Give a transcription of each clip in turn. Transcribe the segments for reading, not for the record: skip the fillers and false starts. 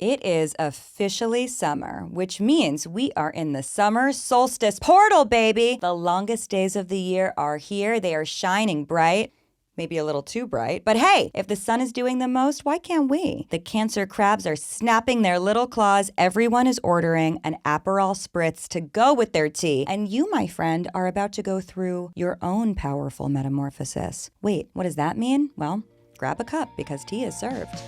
It is officially summer, which means we are in the summer solstice portal, baby. The longest days of the year are here. They are shining bright. Maybe a little too bright. But hey, if the sun is doing the most, why can't we? The Cancer crabs are snapping their little claws. Everyone is ordering an Aperol spritz to go with their tea. And you, my friend, are about to go through your own powerful metamorphosis. Wait, what does that mean? Well, grab a cup because tea is served.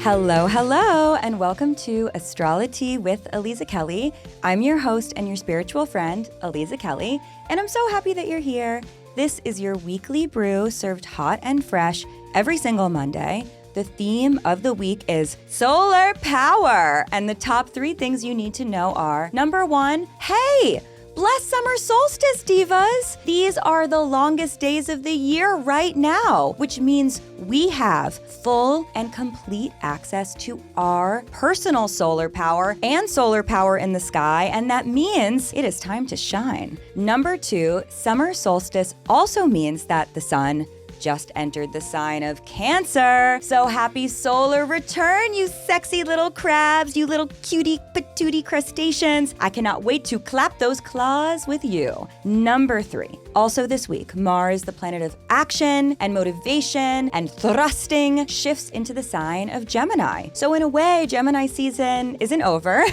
Hello, and welcome to Astrology with Aliza Kelly. I'm your host and your spiritual friend, Aliza Kelly, and I'm so happy that you're here. This is your weekly brew served hot and fresh every single Monday. The theme of the week is solar power, and the top 3 things you need to know are, number 1, hey! Bless Summer Solstice, divas! These are the longest days of the year right now, which means we have full and complete access to our personal solar power and solar power in the sky, and that means it is time to shine. Number 2, Summer Solstice also means that the sun just entered the sign of Cancer. So happy solar return, you sexy little crabs, you little cutie patootie crustaceans. I cannot wait to clap those claws with you. Number 3, also this week, Mars, the planet of action and motivation and thrusting, shifts into the sign of Gemini. So in a way, Gemini season isn't over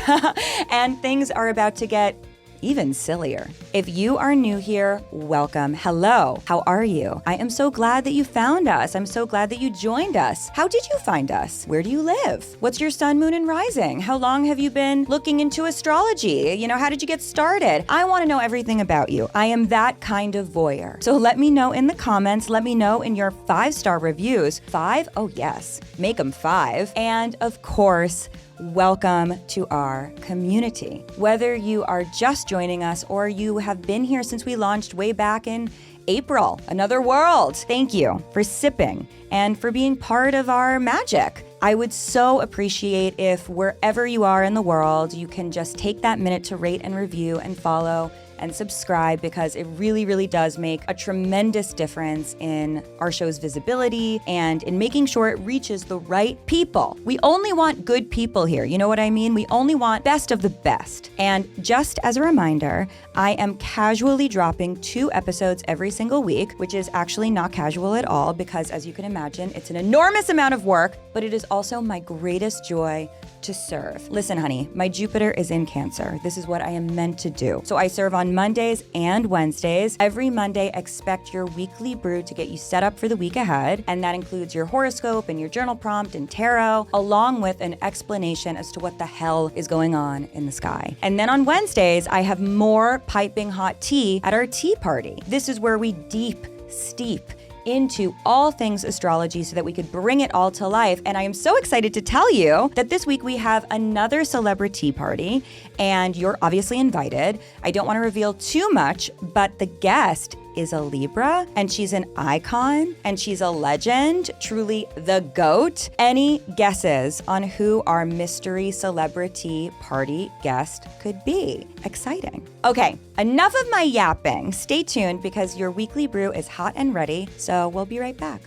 and things are about to get even sillier. If you are new here, welcome. Hello. How are you? I am so glad that you found us. I'm so glad that you joined us. How did you find us? Where do you live? What's your sun, moon, and rising? How long have you been looking into astrology? How did you get started? I want to know everything about you. I am that kind of voyeur. So let me know in the comments. Let me know in your 5-star reviews. 5? Oh yes. Make them 5. And of course, welcome to our community. Whether you are just joining us or you have been here since we launched way back in April, another world, thank you for sipping and for being part of our magic. I would so appreciate if wherever you are in the world, you can just take that minute to rate and review and follow and subscribe, because it really, really does make a tremendous difference in our show's visibility and in making sure it reaches the right people. We only want good people here. You know what I mean? We only want best of the best. And just as a reminder, I am casually dropping 2 episodes every single week, which is actually not casual at all, because as you can imagine, it's an enormous amount of work, but it is also my greatest joy to serve. Listen, honey, my Jupiter is in Cancer. This is what I am meant to do. So I serve on Mondays and Wednesdays. Every Monday, expect your weekly brew to get you set up for the week ahead. And that includes your horoscope and your journal prompt and tarot, along with an explanation as to what the hell is going on in the sky. And then on Wednesdays, I have more piping hot tea at our tea party. This is where we steep into all things astrology so that we could bring it all to life. And I am so excited to tell you that this week we have another celebrity party, and you're obviously invited. I don't want to reveal too much, but the guest is a Libra, and she's an icon, and she's a legend, truly the GOAT. Any guesses on who our mystery celebrity party guest could be? Exciting. Okay, enough of my yapping. Stay tuned because your weekly brew is hot and ready, so we'll be right back.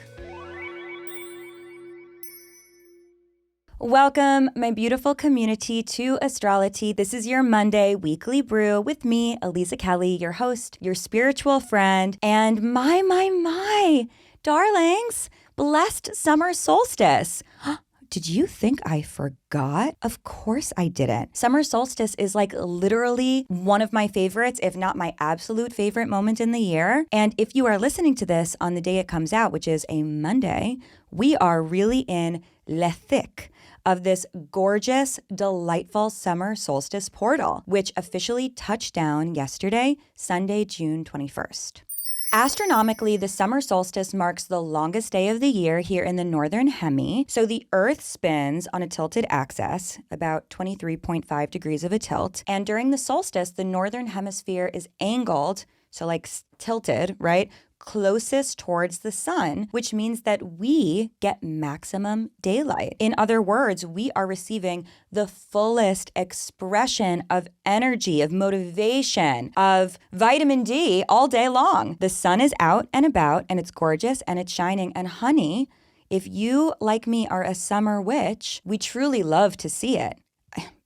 Welcome, my beautiful community, to Astrology. This is your Monday weekly brew with me, Aliza Kelly, your host, your spiritual friend, and my, darlings, blessed summer solstice. Did you think I forgot? Of course I didn't. Summer solstice is like literally one of my favorites, if not my absolute favorite moment in the year. And if you are listening to this on the day it comes out, which is a Monday, we are really in le thick of this gorgeous, delightful summer solstice portal, which officially touched down yesterday, Sunday, June 21st. Astronomically, the summer solstice marks the longest day of the year here in the northern hemi. So the Earth spins on a tilted axis, about 23.5 degrees of a tilt. And during the solstice, the northern hemisphere is angled, so like tilted, right? closest towards the sun, which means that we get maximum daylight. In other words, we are receiving the fullest expression of energy, of motivation, of vitamin D all day long. The sun is out and about, and it's gorgeous and it's shining. And honey, if you, like me, are a summer witch, we truly love to see it.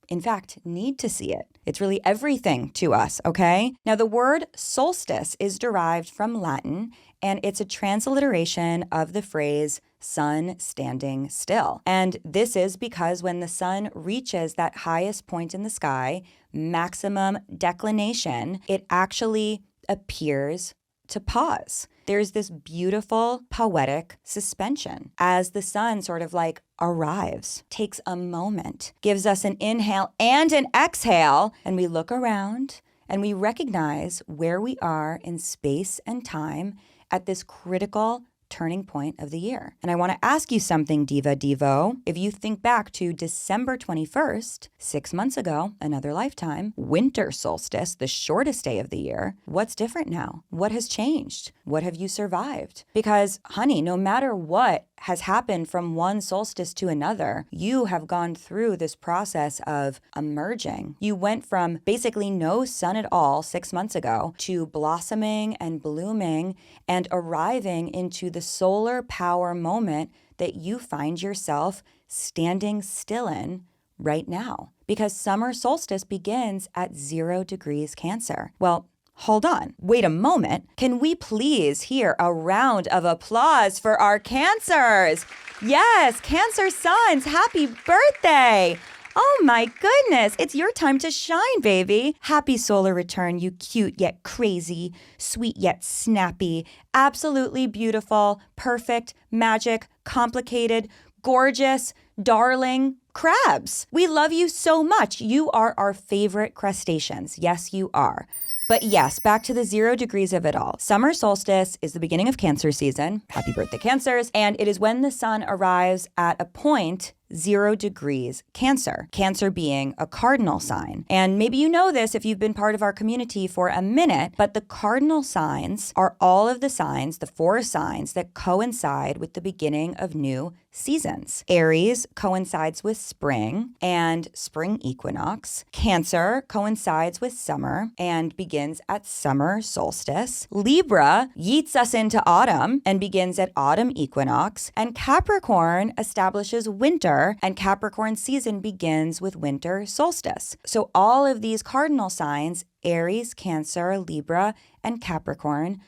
In fact, need to see it. It's really everything to us, okay? Now, the word solstice is derived from Latin, and it's a transliteration of the phrase sun standing still. And this is because when the sun reaches that highest point in the sky, maximum declination, it actually appears to pause. There's this beautiful poetic suspension as the sun sort of like arrives, takes a moment, gives us an inhale and an exhale, and we look around and we recognize where we are in space and time at this critical turning point of the year. And I want to ask you something, Diva Devo. If you think back to December 21st, 6 months ago, another lifetime, winter solstice, the shortest day of the year, what's different now? What has changed? What have you survived? Because, honey, no matter what has happened from one solstice to another, you have gone through this process of emerging. You went from basically no sun at all 6 months ago to blossoming and blooming and arriving into the solar power moment that you find yourself standing still in right now. Because summer solstice begins at 0 degrees Cancer. Well, hold on. Wait a moment. Can we please hear a round of applause for our Cancers? Yes, Cancer sons, happy birthday. Oh my goodness, it's your time to shine, baby. Happy solar return, you cute yet crazy, sweet yet snappy, absolutely beautiful, perfect, magic, complicated, gorgeous, darling crabs. We love you so much. You are our favorite crustaceans. Yes, you are. But yes, back to the 0 degrees of it all. Summer solstice is the beginning of Cancer season. Happy birthday, Cancers. And it is when the sun arrives at a point 0 degrees Cancer. Cancer being a cardinal sign. And maybe you know this if you've been part of our community for a minute, but the cardinal signs are all of the signs, the 4 signs that coincide with the beginning of new seasons. Aries coincides with spring and spring equinox. Cancer coincides with summer and begins at summer solstice. Libra yeets us into autumn and begins at autumn equinox. And Capricorn establishes winter, and Capricorn season begins with winter solstice. So all of these cardinal signs, Aries, Cancer, Libra, and Capricorn,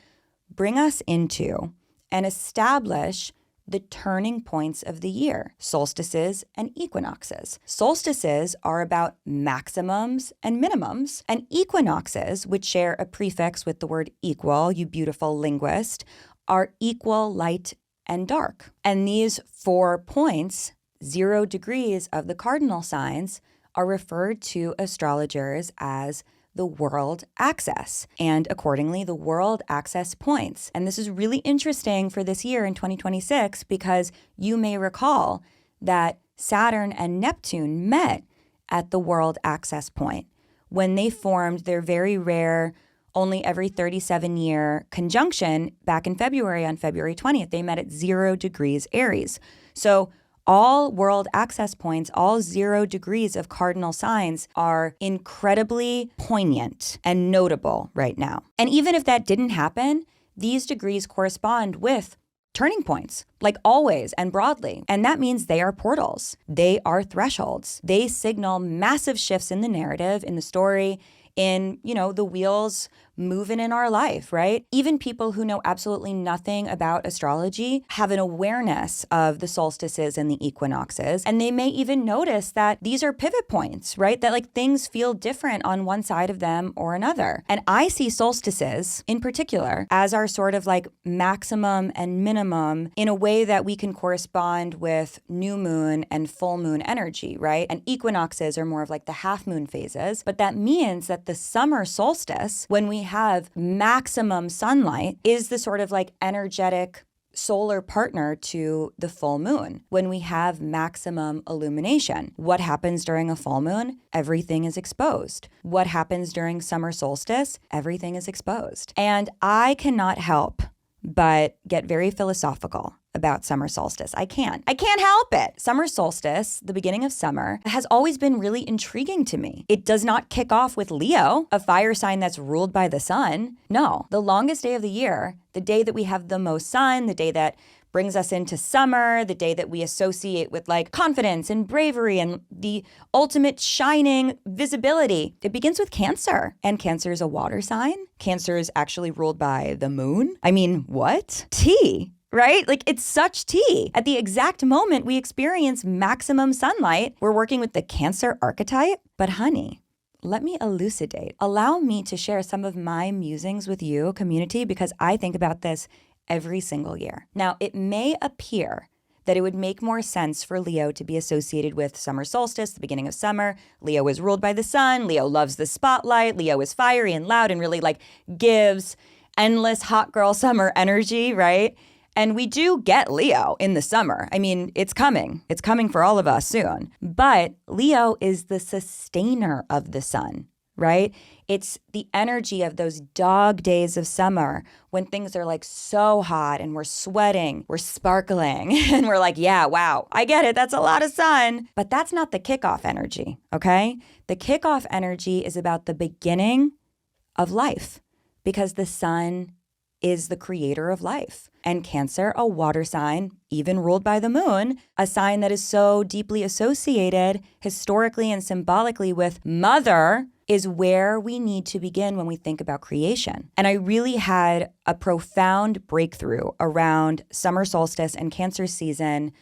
bring us into and establish the turning points of the year, solstices and equinoxes. Solstices are about maximums and minimums, and equinoxes, which share a prefix with the word equal, you beautiful linguist, are equal light and dark. And these 4 points, 0 degrees of the cardinal signs, are referred to astrologers as the world axis, and accordingly, the world axis points. And this is really interesting for this year in 2026 because you may recall that Saturn and Neptune met at the world axis point when they formed their very rare, only every 37-year conjunction back in February on February 20th. They met at 0 degrees Aries. So all world access points, all 0 degrees of cardinal signs are incredibly poignant and notable right now. And even if that didn't happen, these degrees correspond with turning points, like always and broadly. And that means they are portals. They are thresholds. They signal massive shifts in the narrative, in the story, in, the wheels moving in our life, right? Even people who know absolutely nothing about astrology have an awareness of the solstices and the equinoxes. And they may even notice that these are pivot points, right? That like things feel different on one side of them or another. And I see solstices in particular as our sort of like maximum and minimum in a way that we can correspond with new moon and full moon energy, right? And equinoxes are more of like the half moon phases. But that means that the summer solstice, when we have maximum sunlight, is the sort of like energetic solar partner to the full moon. When we have maximum illumination, what happens during a full moon? Everything is exposed. What happens during summer solstice? Everything is exposed. And I cannot help but get very philosophical about summer solstice. I can't help it. Summer solstice, the beginning of summer, has always been really intriguing to me. It does not kick off with Leo, a fire sign that's ruled by the sun. No, the longest day of the year, the day that we have the most sun, the day that brings us into summer, the day that we associate with like confidence and bravery and the ultimate shining visibility. It begins with Cancer, and Cancer is a water sign. Cancer is actually ruled by the moon. I mean, what? Tea. Right? Like it's such tea. At the exact moment we experience maximum sunlight, we're working with the Cancer archetype. But honey, let me elucidate. Allow me to share some of my musings with you, community, because I think about this every single year. Now, it may appear that it would make more sense for Leo to be associated with summer solstice, the beginning of summer. Leo is ruled by the sun. Leo loves the spotlight. Leo is fiery and loud and really like gives endless hot girl summer energy, right? And we do get Leo in the summer. I mean, it's coming. It's coming for all of us soon. But Leo is the sustainer of the sun, right? It's the energy of those dog days of summer when things are like so hot and we're sweating, we're sparkling, and we're like, yeah, wow, I get it. That's a lot of sun. But that's not the kickoff energy, okay? The kickoff energy is about the beginning of life because the sun is the creator of life. And Cancer, a water sign, even ruled by the moon, a sign that is so deeply associated historically and symbolically with mother, is where we need to begin when we think about creation. And I really had a profound breakthrough around summer solstice and Cancer season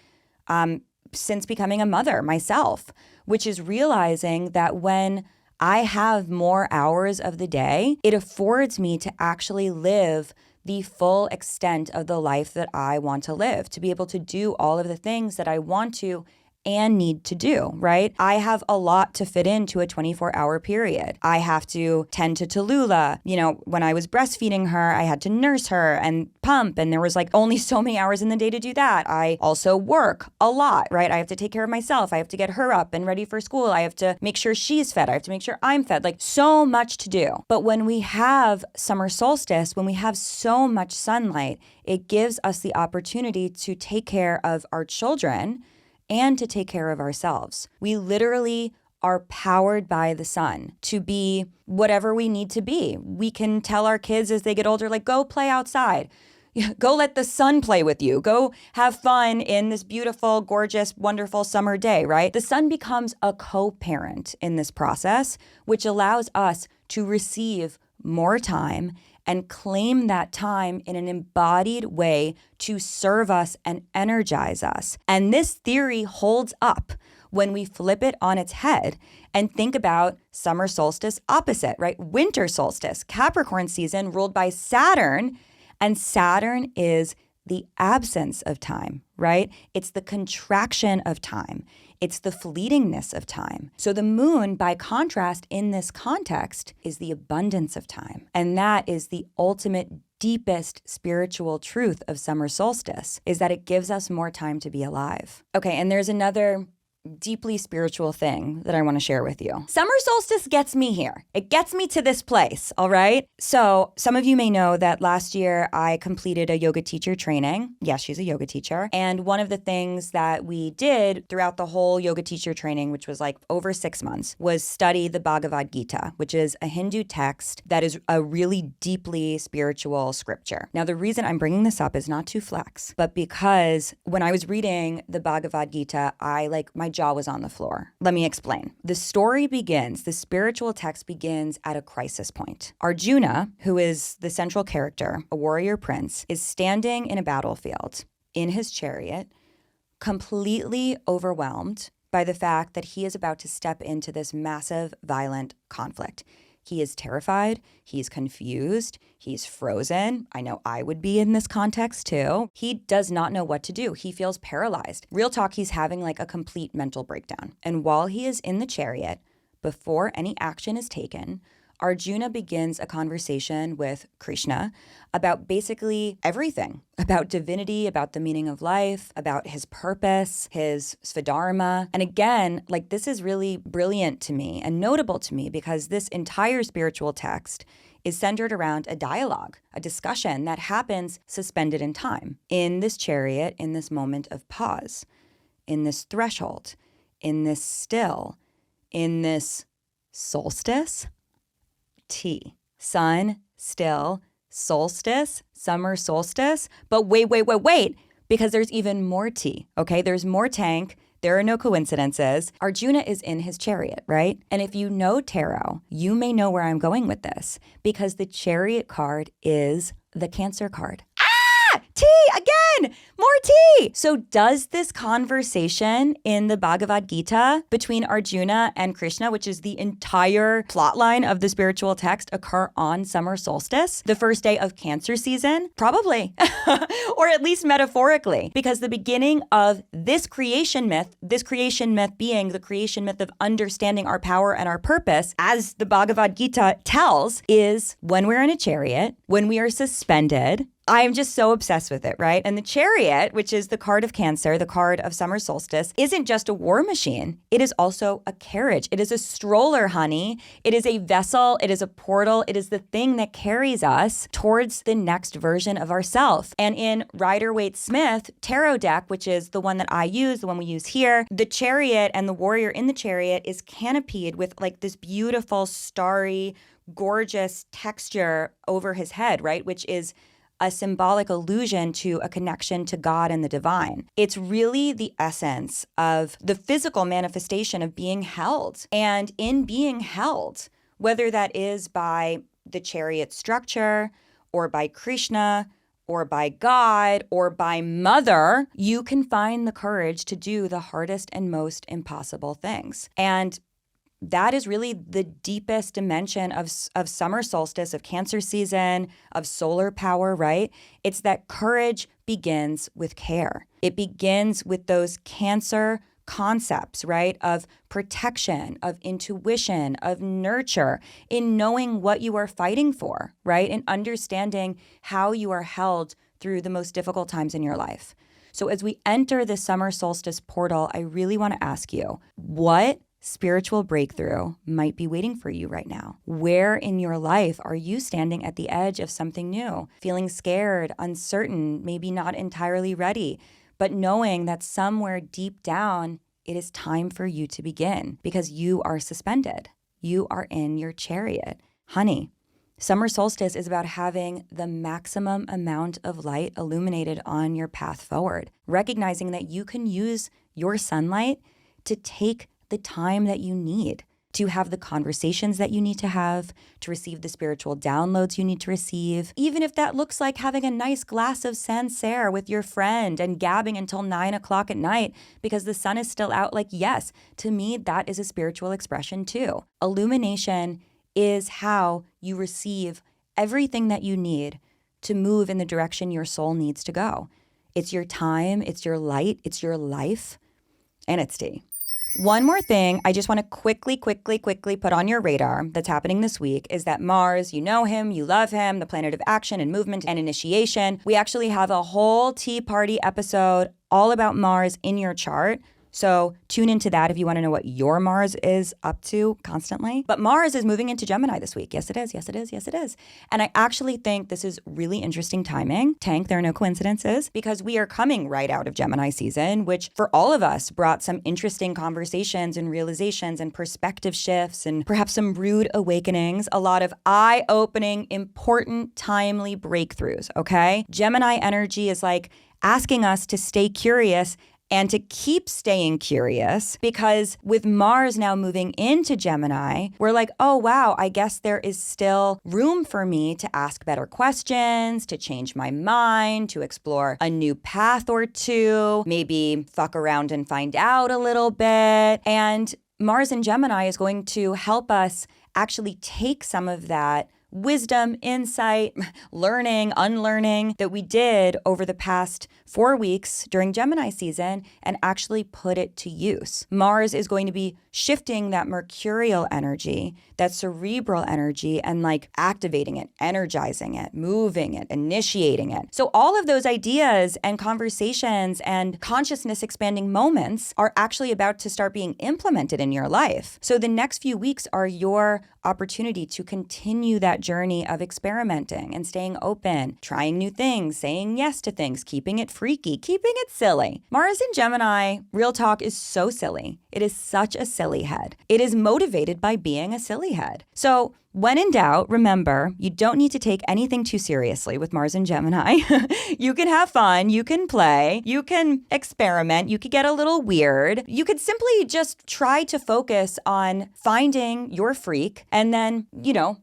since becoming a mother myself, which is realizing that when I have more hours of the day, it affords me to actually live the full extent of the life that I want to live, to be able to do all of the things that I want to and need to do, right? I have a lot to fit into a 24-hour period. I have to tend to Tallulah. You know, when I was breastfeeding her, I had to nurse her and pump, and there was like only so many hours in the day to do that. I also work a lot, right? I have to take care of myself. I have to get her up and ready for school. I have to make sure she's fed. I have to make sure I'm fed. Like so much to do. But when we have summer solstice, when we have so much sunlight, it gives us the opportunity to take care of our children and to take care of ourselves. We literally are powered by the sun to be whatever we need to be. We can tell our kids as they get older, like, go play outside. Go let the sun play with you. Go have fun in this beautiful, gorgeous, wonderful summer day, right? The sun becomes a co-parent in this process, which allows us to receive more time and claim that time in an embodied way to serve us and energize us. And this theory holds up when we flip it on its head and think about summer solstice opposite, right? Winter solstice, Capricorn season ruled by Saturn. And Saturn is the absence of time, right? It's the contraction of time. It's the fleetingness of time. So the moon, by contrast, in this context, is the abundance of time. And that is the ultimate, deepest spiritual truth of summer solstice, is that it gives us more time to be alive. Okay, and there's another deeply spiritual thing that I want to share with you. Summer solstice gets me here. It gets me to this place, all right? So some of you may know that last year I completed a yoga teacher training. Yes, she's a yoga teacher. And one of the things that we did throughout the whole yoga teacher training, which was like over 6 months, was study the Bhagavad Gita, which is a Hindu text that is a really deeply spiritual scripture. Now, the reason I'm bringing this up is not to flex, but because when I was reading the Bhagavad Gita, my jaw was on the floor. Let me explain. The story begins, the spiritual text begins at a crisis point. Arjuna, who is the central character, a warrior prince, is standing in a battlefield in his chariot, completely overwhelmed by the fact that he is about to step into this massive, violent conflict. He is terrified. He's confused. He's frozen. I know I would be in this context too. He does not know what to do. He feels paralyzed. Real talk, he's having like a complete mental breakdown. And while he is in the chariot, before any action is taken, Arjuna begins a conversation with Krishna about basically everything, about divinity, about the meaning of life, about his purpose, his svadharma. And again, this is really brilliant to me and notable to me because this entire spiritual text is centered around a dialogue, a discussion that happens suspended in time, in this chariot, in this moment of pause, in this threshold, in this still, in this solstice. Sun, still, solstice, summer solstice. But wait, because there's even more tea, okay? There's more tank. There are no coincidences. Arjuna is in his chariot, right? And if you know tarot, you may know where I'm going with this, because the chariot card is the Cancer card. Tea again, more tea. So does this conversation in the Bhagavad Gita between Arjuna and Krishna, which is the entire plotline of the spiritual text, occur on summer solstice, the first day of Cancer season? Probably, or at least metaphorically, because the beginning of this creation myth being the creation myth of understanding our power and our purpose, as the Bhagavad Gita tells, is when we're in a chariot, when we are suspended. I'm just so obsessed with it, right? And the chariot, which is the card of Cancer, the card of summer solstice, isn't just a war machine. It is also a carriage. It is a stroller, honey. It is a vessel. It is a portal. It is the thing that carries us towards the next version of ourselves. And in Rider-Waite-Smith tarot deck, which is the one that I use, the one we use here, the chariot and the warrior in the chariot is canopied with like this beautiful, starry, gorgeous texture over his head, right? Which is a symbolic allusion to a connection to God and the divine. It's really the essence of the physical manifestation of being held. And in being held, whether that is by the chariot structure or by Krishna or by God or by Mother, you can find the courage to do the hardest and most impossible things. And that is really the deepest dimension of summer solstice, of Cancer season, of solar power, right? It's that courage begins with care. It begins with those Cancer concepts, right? Of protection, of intuition, of nurture, in knowing what you are fighting for, right? And understanding how you are held through the most difficult times in your life. So as we enter the summer solstice portal, I really want to ask you, what spiritual breakthrough might be waiting for you right now? Where in your life are you standing at the edge of something new, feeling scared, uncertain, maybe not entirely ready, but knowing that somewhere deep down, it is time for you to begin because you are suspended. You are in your chariot. Honey, summer solstice is about having the maximum amount of light illuminated on your path forward, recognizing that you can use your sunlight to take the time that you need to have the conversations that you need to have, to receive the spiritual downloads you need to receive, even if that looks like having a nice glass of Sancerre with your friend and gabbing until 9 o'clock at night because the sun is still out. Like, yes, to me, that is a spiritual expression too. Illumination is how you receive everything that you need to move in the direction your soul needs to go. It's your time, it's your light, it's your life, and it's tea. One more thing I just want to quickly put on your radar that's happening this week is that Mars, you know him, you love him, the planet of action and movement and initiation. We actually have a whole tea party episode all about Mars in your chart. So tune into that if you want to know what your Mars is up to constantly. But Mars is moving into Gemini this week. Yes, it is. Yes, it is. Yes, it is. And I actually think this is really interesting timing. Tank, there are no coincidences, because we are coming right out of Gemini season, which for all of us brought some interesting conversations and realizations and perspective shifts and perhaps some rude awakenings, a lot of eye-opening, important, timely breakthroughs, okay? Gemini energy is like asking us to stay curious and to keep staying curious, because with Mars now moving into Gemini, we're like, oh, wow, I guess there is still room for me to ask better questions, to change my mind, to explore a new path or two, maybe fuck around and find out a little bit. And Mars in Gemini is going to help us actually take some of that wisdom, insight, learning, unlearning that we did over the past 4 weeks during Gemini season and actually put it to use. Mars is going to be shifting that mercurial energy, that cerebral energy, and like activating it, energizing it, moving it, initiating it. So all of those ideas and conversations and consciousness expanding moments are actually about to start being implemented in your life. So the next few weeks are your opportunity to continue that journey of experimenting and staying open, trying new things, saying yes to things, keeping it freaky, keeping it silly. Mars in Gemini, real talk, is so silly. It is such a silly head. It is motivated by being a silly head. So when in doubt, remember, you don't need to take anything too seriously with Mars and Gemini. You can have fun, you can play, you can experiment, you could get a little weird. You could simply just try to focus on finding your freak and then,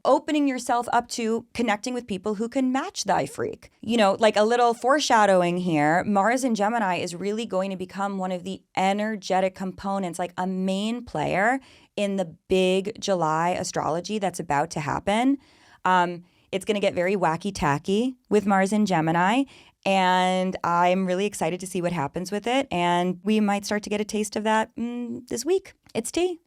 opening yourself up to connecting with people who can match thy freak. Like a little foreshadowing here, Mars in Gemini is really going to become one of the energetic components, like a main player in the big July astrology that's about to happen. It's going to get very wacky-tacky with Mars in Gemini, and I'm really excited to see what happens with it, and we might start to get a taste of that this week. It's tea.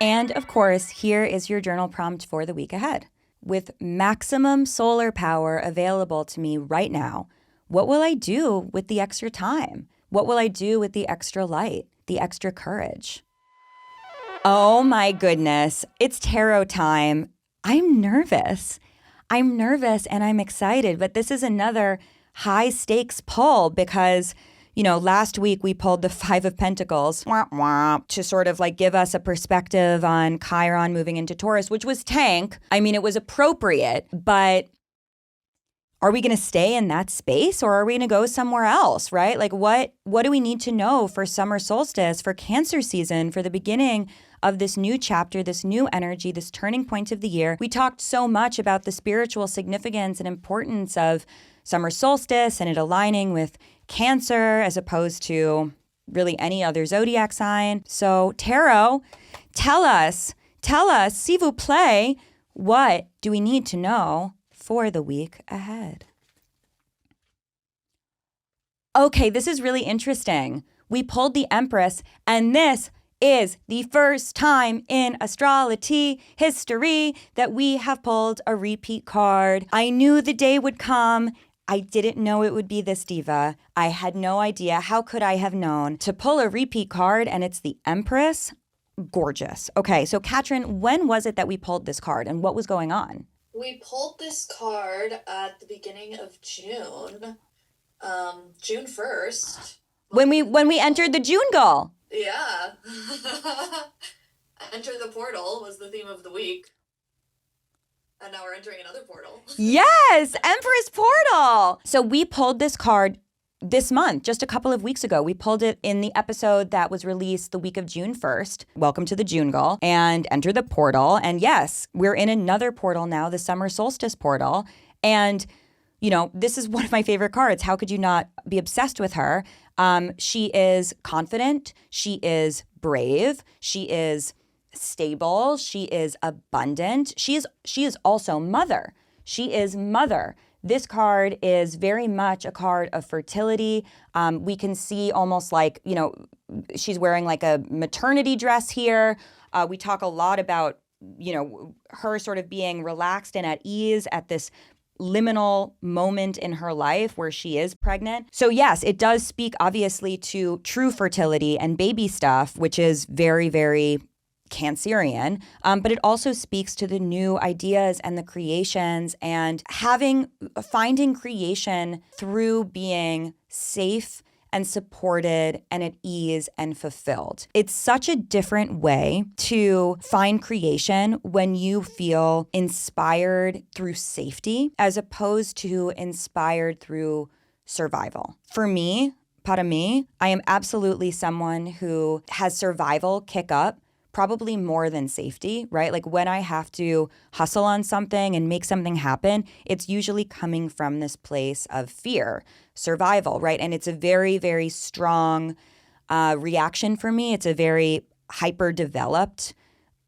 And of course, here is your journal prompt for the week ahead. With maximum solar power available to me right now, what will I do with the extra time? What will I do with the extra light, the extra courage? Oh my goodness, it's tarot time. I'm nervous and I'm excited, but this is another high stakes pull because, last week we pulled the Five of Pentacles to sort of like give us a perspective on Chiron moving into Taurus, which was tank. I mean, it was appropriate, but are we going to stay in that space or are we going to go somewhere else, right? Like what do we need to know for summer solstice, for Cancer season, for the beginning of this new chapter, this new energy, this turning point of the year? We talked so much about the spiritual significance and importance of summer solstice and it aligning with Cancer as opposed to really any other zodiac sign. So tarot, tell us, s'il vous plaît, what do we need to know for the week ahead? Okay, this is really interesting. We pulled the Empress, and this is the first time in astrology history that we have pulled a repeat card. I knew the day would come. I didn't know it would be this diva. I had no idea. How could I have known? To pull a repeat card and it's the Empress? Gorgeous. Okay, so Katrin, when was it that we pulled this card and what was going on? We pulled this card at the beginning of June, June 1st. When we entered the June goal. Yeah. Enter the portal was the theme of the week. And now we're entering another portal. Yes, Empress Portal. So we pulled this card this month, just a couple of weeks ago. We pulled it in the episode that was released the week of June 1st. Welcome to the June goal and enter the portal. And yes, we're in another portal now, the Summer Solstice portal. And, this is one of my favorite cards. How could you not be obsessed with her? She is confident. She is brave. She is stable. She is abundant. She is also mother. She is mother. This card is very much a card of fertility. We can see almost like, she's wearing like a maternity dress here. We talk a lot about, her sort of being relaxed and at ease at this liminal moment in her life where she is pregnant. So yes, it does speak obviously to true fertility and baby stuff, which is very, very Cancerian, but it also speaks to the new ideas and the creations and finding creation through being safe and supported and at ease and fulfilled. It's such a different way to find creation when you feel inspired through safety as opposed to inspired through survival. For me, para mí, I am absolutely someone who has survival kick up probably more than safety, right? Like when I have to hustle on something and make something happen, it's usually coming from this place of fear, survival, right? And it's a very, very strong reaction for me. It's a very hyper-developed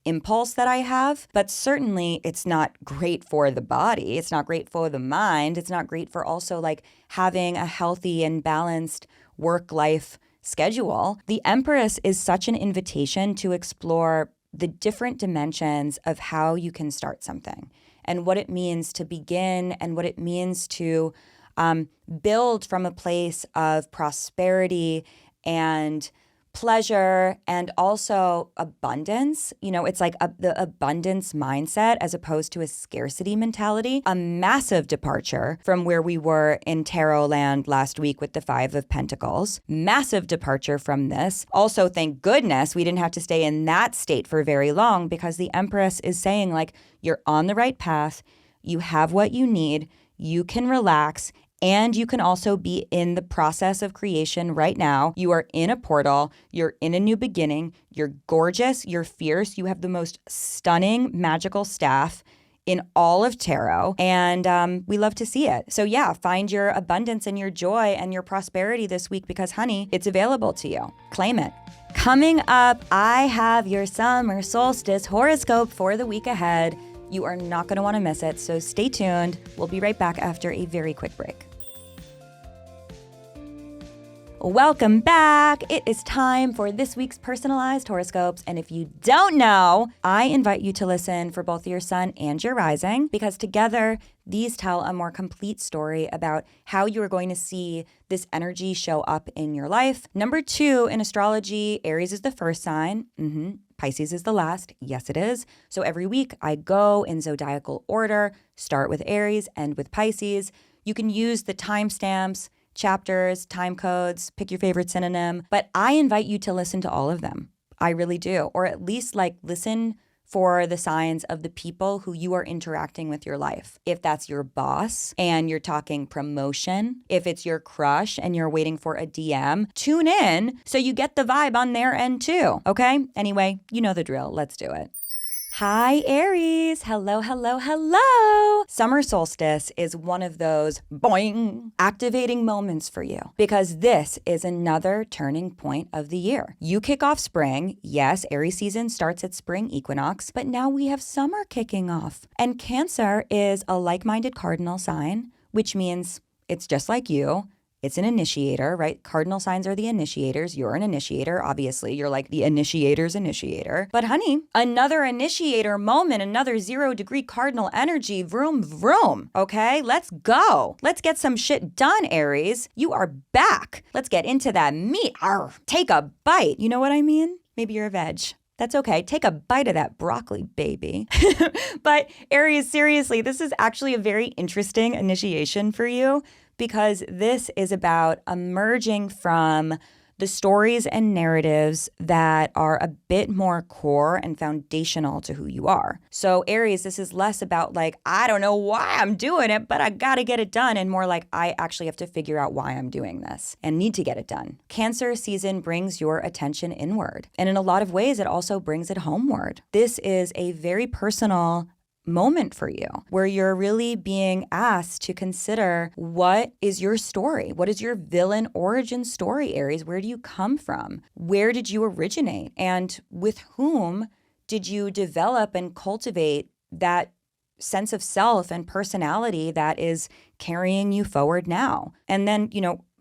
impulse that I have, but certainly it's not great for the body. It's not great for the mind. It's not great for also like having a healthy and balanced work-life schedule. The Empress is such an invitation to explore the different dimensions of how you can start something and what it means to begin and what it means to build from a place of prosperity and pleasure and also abundance. It's like the abundance mindset as opposed to a scarcity mentality. A massive departure from where we were in tarot land last week with the Five of Pentacles. Massive departure from this. Also, thank goodness we didn't have to stay in that state for very long, because the Empress is saying, like, you're on the right path. You have what you need. You can relax. And you can also be in the process of creation right now. You are in a portal. You're in a new beginning. You're gorgeous. You're fierce. You have the most stunning magical staff in all of tarot. And we love to see it. So yeah, find your abundance and your joy and your prosperity this week, because honey, it's available to you. Claim it. Coming up, I have your Summer Solstice horoscope for the week ahead. You are not going to want to miss it. So stay tuned. We'll be right back after a very quick break. Welcome back. It is time for this week's personalized horoscopes. And if you don't know, I invite you to listen for both your sun and your rising, because together these tell a more complete story about how you are going to see this energy show up in your life. Number 2 in astrology, Aries is the first sign. Pisces is the last. Yes, it is. So every week I go in zodiacal order, start with Aries, end with Pisces. You can use the timestamps, chapters, time codes, pick your favorite synonym, but I invite you to listen to all of them. I really do. Or at least listen for the signs of the people who you are interacting with your life. If that's your boss and you're talking promotion, if it's your crush and you're waiting for a DM, tune in so you get the vibe on their end too. Okay? Anyway, you know the drill. Let's do it. Hi, Aries. Hello, hello, hello. Summer solstice is one of those boing activating moments for you, because this is another turning point of the year. You kick off spring. Yes, Aries season starts at spring equinox, but now we have summer kicking off. And Cancer is a like-minded cardinal sign, which means it's just like you. It's an initiator, right? Cardinal signs are the initiators. You're an initiator, obviously. You're like the initiator's initiator. But honey, another initiator moment, another 0-degree cardinal energy, vroom, vroom, okay? Let's go. Let's get some shit done, Aries. You are back. Let's get into that meat. Arr, take a bite. You know what I mean? Maybe you're a veg. That's okay. Take a bite of that broccoli, baby. But Aries, seriously, this is actually a very interesting initiation for you, because this is about emerging from the stories and narratives that are a bit more core and foundational to who you are. So Aries, this is less about I don't know why I'm doing it, but I gotta get it done, and more like I actually have to figure out why I'm doing this and need to get it done. Cancer season brings your attention inward, and in a lot of ways, it also brings it homeward. This is a very personal moment for you, where you're really being asked to consider, what is your story? What is your villain origin story, Aries? Where do you come from? Where did you originate? And with whom did you develop and cultivate that sense of self and personality that is carrying you forward now? And then,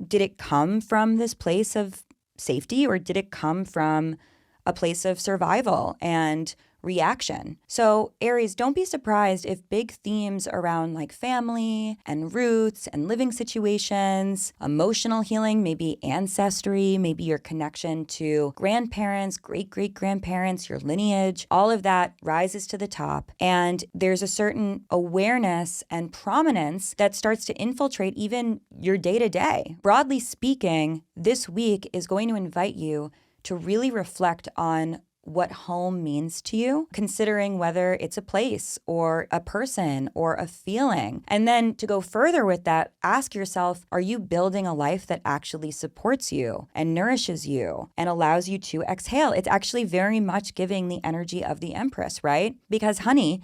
did it come from this place of safety, or did it come from a place of survival and reaction? So Aries, don't be surprised if big themes around family and roots and living situations, emotional healing, maybe ancestry, maybe your connection to grandparents, great-great-grandparents, your lineage, all of that rises to the top. And there's a certain awareness and prominence that starts to infiltrate even your day-to-day. Broadly speaking, this week is going to invite you to really reflect on what home means to you, considering whether it's a place or a person or a feeling. And then to go further with that, ask yourself, are you building a life that actually supports you and nourishes you and allows you to exhale? It's actually very much giving the energy of the Empress, right? Because honey,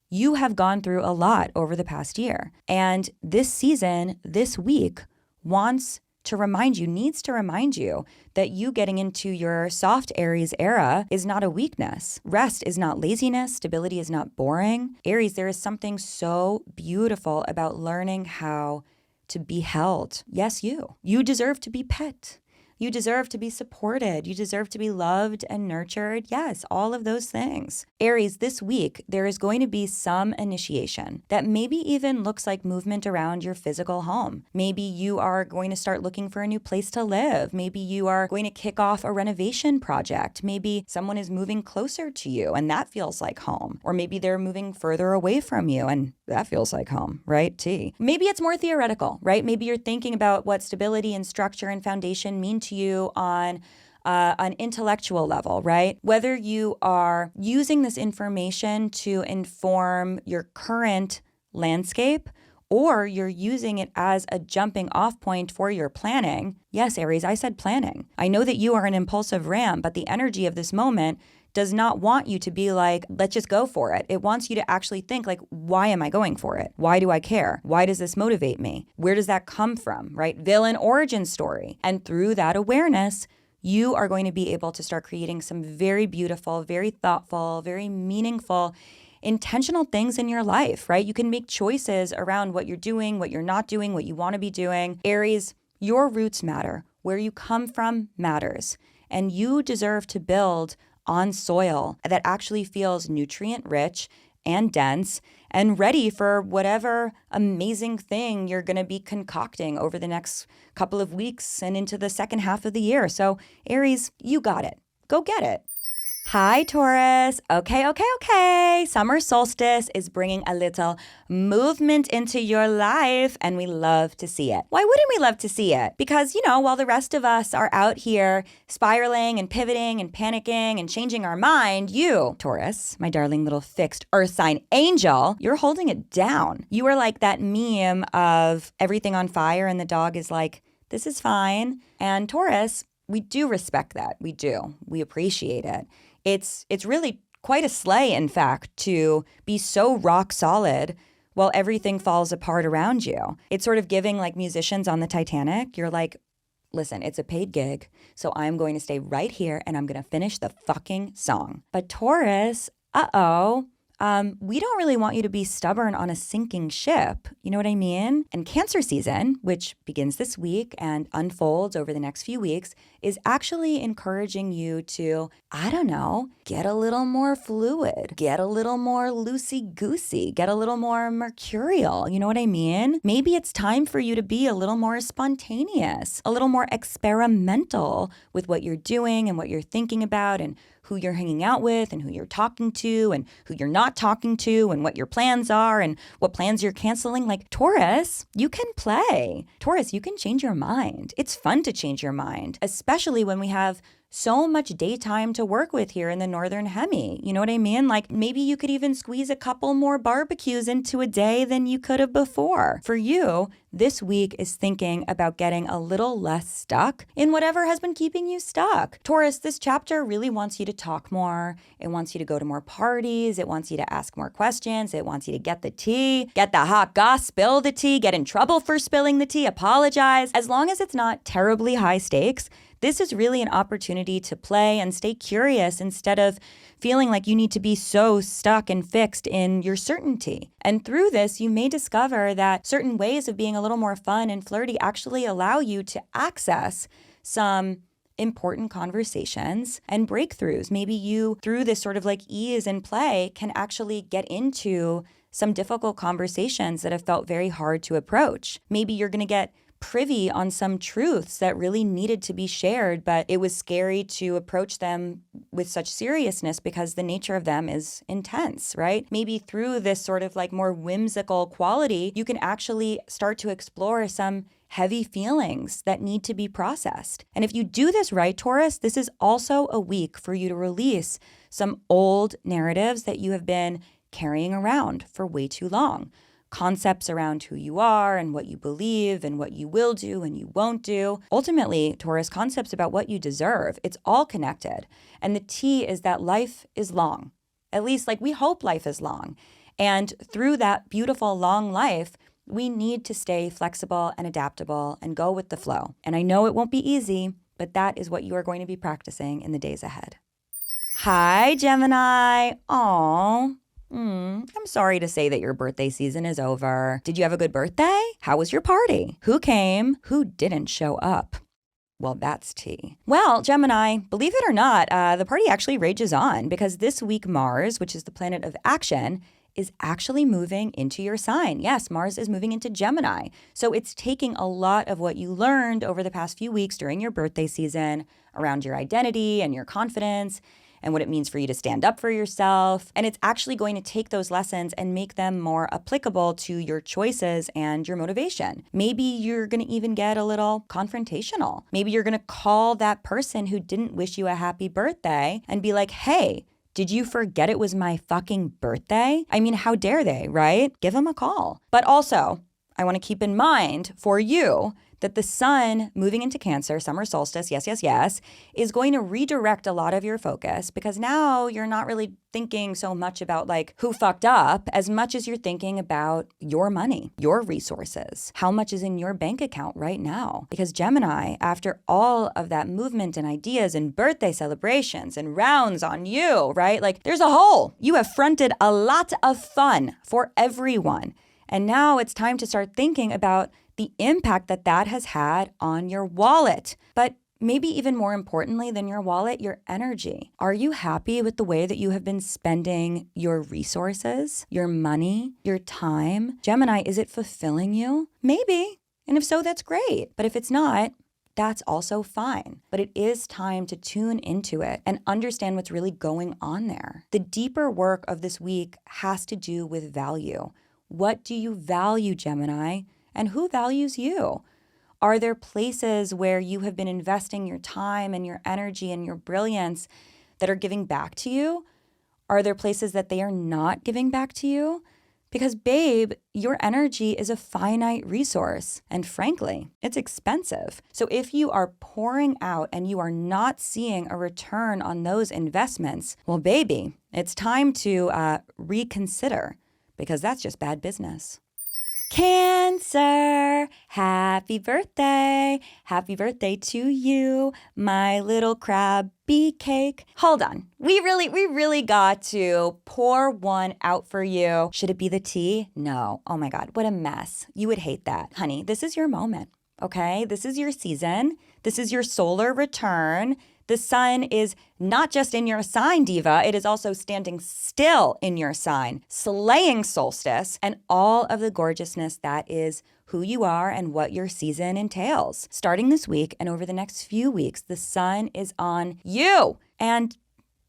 you have gone through a lot over the past year. And this season, this week, needs to remind you that you getting into your soft Aries era is not a weakness. Rest is not laziness. Stability is not boring. Aries, there is something so beautiful about learning how to be held. Yes, you. You deserve to be pet. You deserve to be supported. You deserve to be loved and nurtured. Yes, all of those things. Aries, this week, there is going to be some initiation that maybe even looks like movement around your physical home. Maybe you are going to start looking for a new place to live. Maybe you are going to kick off a renovation project. Maybe someone is moving closer to you and that feels like home. Or maybe they're moving further away from you and that feels like home, right? T. Maybe it's more theoretical, right? Maybe you're thinking about what stability and structure and foundation mean to you on an intellectual level, right? Whether you are using this information to inform your current landscape or you're using it as a jumping off point for your planning. Yes, Aries, I said planning. I know that you are an impulsive ram, but the energy of this moment does not want you to be like, let's just go for it. It wants you to actually think like, why am I going for it? Why do I care? Why does this motivate me? Where does that come from, right? Villain origin story. And through that awareness, you are going to be able to start creating some very beautiful, very thoughtful, very meaningful, intentional things in your life, right? You can make choices around what you're doing, what you're not doing, what you want to be doing. Aries, your roots matter. Where you come from matters. And you deserve to build on soil that actually feels nutrient rich and dense and ready for whatever amazing thing you're going to be concocting over the next couple of weeks and into the second half of the year. So Aries, you got it. Go get it. Hi, Taurus. Okay. Summer Solstice is bringing a little movement into your life, and we love to see it. Why wouldn't we love to see it? Because, while the rest of us are out here spiraling and pivoting and panicking and changing our mind, you, Taurus, my darling little fixed earth sign angel, you're holding it down. You are like that meme of everything on fire and the dog is like, this is fine. And Taurus, we do respect that. We do. We appreciate it. It's really quite a slay, in fact, to be so rock solid while everything falls apart around you. It's sort of giving like musicians on the Titanic. You're like, listen, it's a paid gig, so I'm going to stay right here and I'm going to finish the fucking song. But Taurus, we don't really want you to be stubborn on a sinking ship. You know what I mean? And Cancer season, which begins this week and unfolds over the next few weeks, is actually encouraging you to, get a little more fluid, get a little more loosey-goosey, get a little more mercurial. You know what I mean? Maybe it's time for you to be a little more spontaneous, a little more experimental with what you're doing and what you're thinking about and who you're hanging out with and who you're talking to and who you're not talking to and what your plans are and what plans you're canceling. Like Taurus, you can play. Taurus, you can change your mind. It's fun to change your mind, especially when we have so much daytime to work with here in the Northern Hemi. You know what I mean? Like maybe you could even squeeze a couple more barbecues into a day than you could have before. For you, this week is thinking about getting a little less stuck in whatever has been keeping you stuck. Taurus, this chapter really wants you to talk more. It wants you to go to more parties. It wants you to ask more questions. It wants you to get the tea, get the hot goss, spill the tea, get in trouble for spilling the tea, apologize. As long as it's not terribly high stakes, this is really an opportunity to play and stay curious instead of feeling like you need to be so stuck and fixed in your certainty. And through this, you may discover that certain ways of being a little more fun and flirty actually allow you to access some important conversations and breakthroughs. Maybe you, through this sort of like ease and play, can actually get into some difficult conversations that have felt very hard to approach. Maybe you're going to get privy on some truths that really needed to be shared, but it was scary to approach them with such seriousness because the nature of them is intense, right? Maybe through this sort of like more whimsical quality, you can actually start to explore some heavy feelings that need to be processed. And if you do this right, Taurus, this is also a week for you to release some old narratives that you have been carrying around for way too long. Concepts around who you are and what you believe and what you will do and you won't do. Ultimately, Taurus, concepts about what you deserve. It's all connected. And the T is that life is long. At least like we hope life is long. And through that beautiful long life, we need to stay flexible and adaptable and go with the flow. And I know it won't be easy, but that is what you are going to be practicing in the days ahead. Hi, Gemini. Aww. I'm sorry to say that your birthday season is over. Did you have a good birthday? How was your party? Who came? Who didn't show up? Well, that's tea. Well, Gemini, believe it or not, the party actually rages on because this week Mars, which is the planet of action, is actually moving into your sign. Yes, Mars is moving into Gemini. So it's taking a lot of what you learned over the past few weeks during your birthday season around your identity and your confidence and what it means for you to stand up for yourself. And it's actually going to take those lessons and make them more applicable to your choices and your motivation. Maybe you're going to even get a little confrontational. Maybe you're going to call that person who didn't wish you a happy birthday and be like, hey, did you forget it was my fucking birthday? I mean, how dare they, right? Give them a call. But also, I want to keep in mind for you that the sun moving into Cancer, summer solstice, yes, is going to redirect a lot of your focus because now you're not really thinking so much about like who fucked up as much as you're thinking about your money, your resources, how much is in your bank account right now. Because Gemini, after all of that movement and ideas and birthday celebrations and rounds on you, right? Like there's a hole. You have fronted a lot of fun for everyone. And now it's time to start thinking about the impact that that has had on your wallet. But maybe even more importantly than your wallet, your energy. Are you happy with the way that you have been spending your resources, your money, your time? Gemini, is it fulfilling you? Maybe. And if so, that's great. But if it's not, that's also fine. But it is time to tune into it and understand what's really going on there. The deeper work of this week has to do with value. What do you value, Gemini? And who values you? Are there places where you have been investing your time and your energy and your brilliance that are giving back to you? Are there places that they are not giving back to you? Because babe, your energy is a finite resource. And frankly, it's expensive. So if you are pouring out and you are not seeing a return on those investments, well, baby, it's time to reconsider because that's just bad business. Cancer, happy birthday. Happy birthday to you, my little crabby cake. Hold on. We really got to pour one out for you. Should it be the tea? No. Oh my God, what a mess. You would hate that. Honey, this is your moment, okay? This is your season. This is your solar return. The sun is not just in your sign, diva, it is also standing still in your sign, slaying solstice and all of the gorgeousness that is who you are and what your season entails. Starting this week and over the next few weeks, the sun is on you. And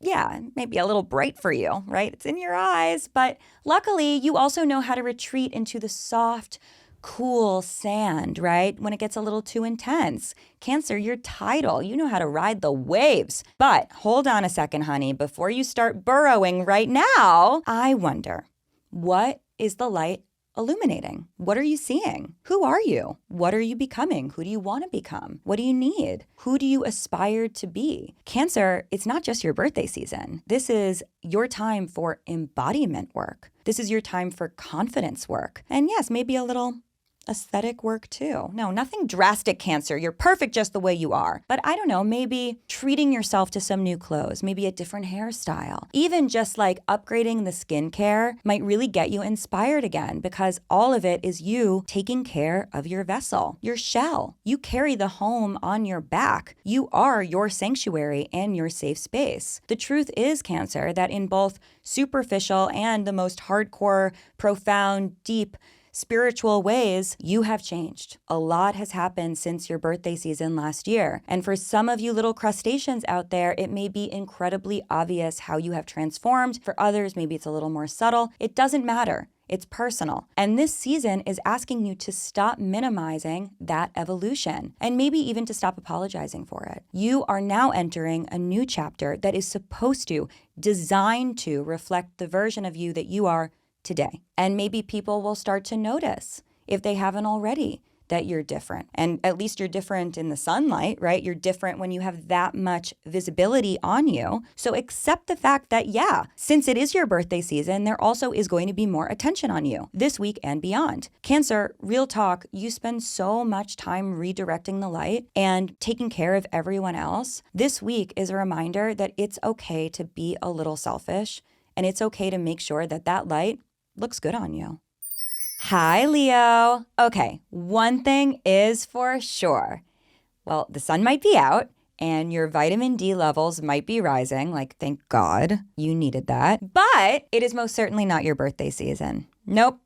yeah, maybe a little bright for you, right? It's in your eyes. But luckily, you also know how to retreat into the soft, cool sand, right? When it gets a little too intense. Cancer, you're tidal. You know how to ride the waves. But hold on a second, honey. Before you start burrowing right now, I wonder, what is the light illuminating? What are you seeing? Who are you? What are you becoming? Who do you want to become? What do you need? Who do you aspire to be? Cancer, it's not just your birthday season. This is your time for embodiment work. This is your time for confidence work. And yes, maybe a little aesthetic work too. No, nothing drastic, Cancer. You're perfect just the way you are. But I don't know, maybe treating yourself to some new clothes, maybe a different hairstyle. Even just like upgrading the skincare might really get you inspired again because all of it is you taking care of your vessel, your shell. You carry the home on your back. You are your sanctuary and your safe space. The truth is, Cancer, that in both superficial and the most hardcore, profound, deep, spiritual ways, you have changed. A lot has happened since your birthday season last year. And for some of you little crustaceans out there, it may be incredibly obvious how you have transformed. For others, maybe it's a little more subtle. It doesn't matter. It's personal. And this season is asking you to stop minimizing that evolution and maybe even to stop apologizing for it. You are now entering a new chapter that is supposed to, designed to reflect the version of you that you are today. And maybe people will start to notice, if they haven't already, that you're different. And at least you're different in the sunlight, right? You're different when you have that much visibility on you. So accept the fact that, yeah, since it is your birthday season, there also is going to be more attention on you this week and beyond. Cancer, real talk, you spend so much time redirecting the light and taking care of everyone else. This week is a reminder that it's okay to be a little selfish and it's okay to make sure that that light looks good on you. Hi, Leo. Okay, one thing is for sure. Well, the sun might be out and your vitamin D levels might be rising. Like, thank God you needed that. But it is most certainly not your birthday season. Nope.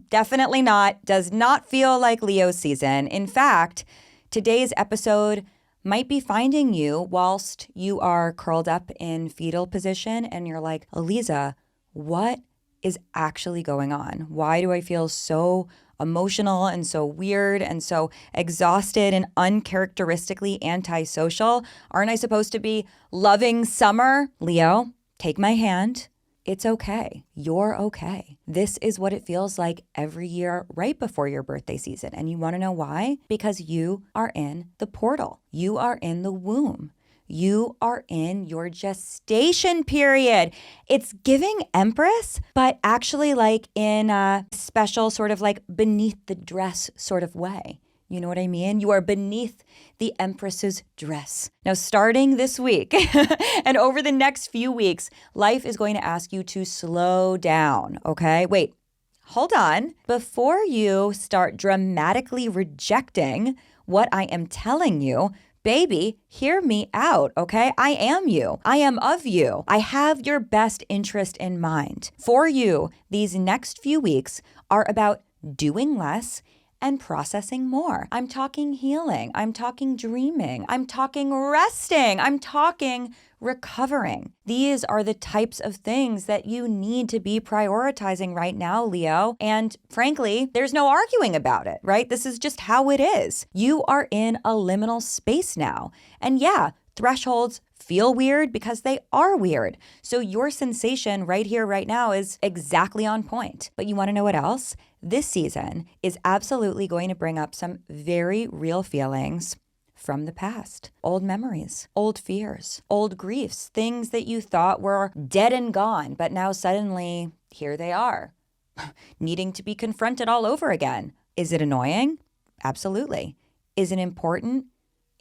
Definitely not. Does not feel like Leo season. In fact, today's episode might be finding you whilst you are curled up in fetal position and you're like, Aliza, what is actually going on? Why do I feel so emotional and so weird and so exhausted and uncharacteristically antisocial? Aren't I supposed to be loving summer? Leo, take my hand. It's okay. You're okay. This is what it feels like every year right before your birthday season. And you want to know why? Because you are in the portal. You are in the womb. You are in your gestation period. It's giving Empress, but actually like in a special sort of like beneath the dress sort of way. You know what I mean? You are beneath the Empress's dress. Now, starting this week and over the next few weeks, life is going to ask you to slow down, okay? Wait, hold on. Before you start dramatically rejecting what I am telling you, baby, hear me out, okay? I am you. I am of you. I have your best interest in mind. For you, these next few weeks are about doing less and processing more. I'm talking healing. I'm talking dreaming. I'm talking resting. I'm talking recovering. These are the types of things that you need to be prioritizing right now, Leo. And frankly, there's no arguing about it, right? This is just how it is. You are in a liminal space now. And yeah, thresholds feel weird because they are weird. So your sensation right here, right now is exactly on point. But you want to know what else? This season is absolutely going to bring up some very real feelings from the past. Old memories, old fears, old griefs, things that you thought were dead and gone, but now suddenly here they are, needing to be confronted all over again. Is it annoying? Absolutely. Is it important?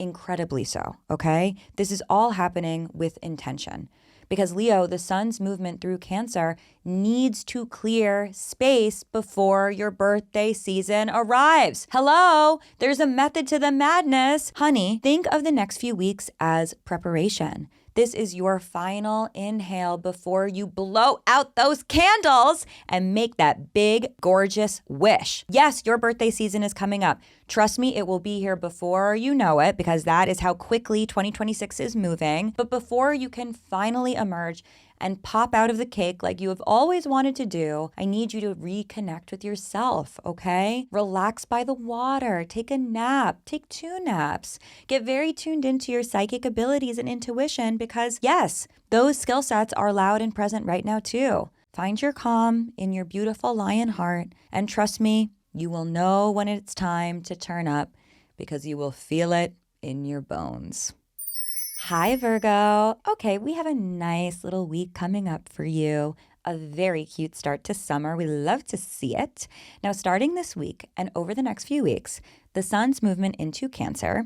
Incredibly so, okay? This is all happening with intention. Because Leo, the sun's movement through Cancer needs to clear space before your birthday season arrives. Hello, there's a method to the madness. Honey, think of the next few weeks as preparation. This is your final inhale before you blow out those candles and make that big, gorgeous wish. Yes, your birthday season is coming up. Trust me, it will be here before you know it because that is how quickly 2026 is moving. But before you can finally emerge and pop out of the cake like you have always wanted to do, I need you to reconnect with yourself, okay? Relax by the water, take a nap, take 2 naps. Get very tuned into your psychic abilities and intuition because yes, those skill sets are loud and present right now too. Find your calm in your beautiful lion heart and trust me, you will know when it's time to turn up because you will feel it in your bones. Hi, Virgo. Okay, we have a nice little week coming up for you. A very cute start to summer. We love to see it. Now, starting this week and over the next few weeks, the sun's movement into Cancer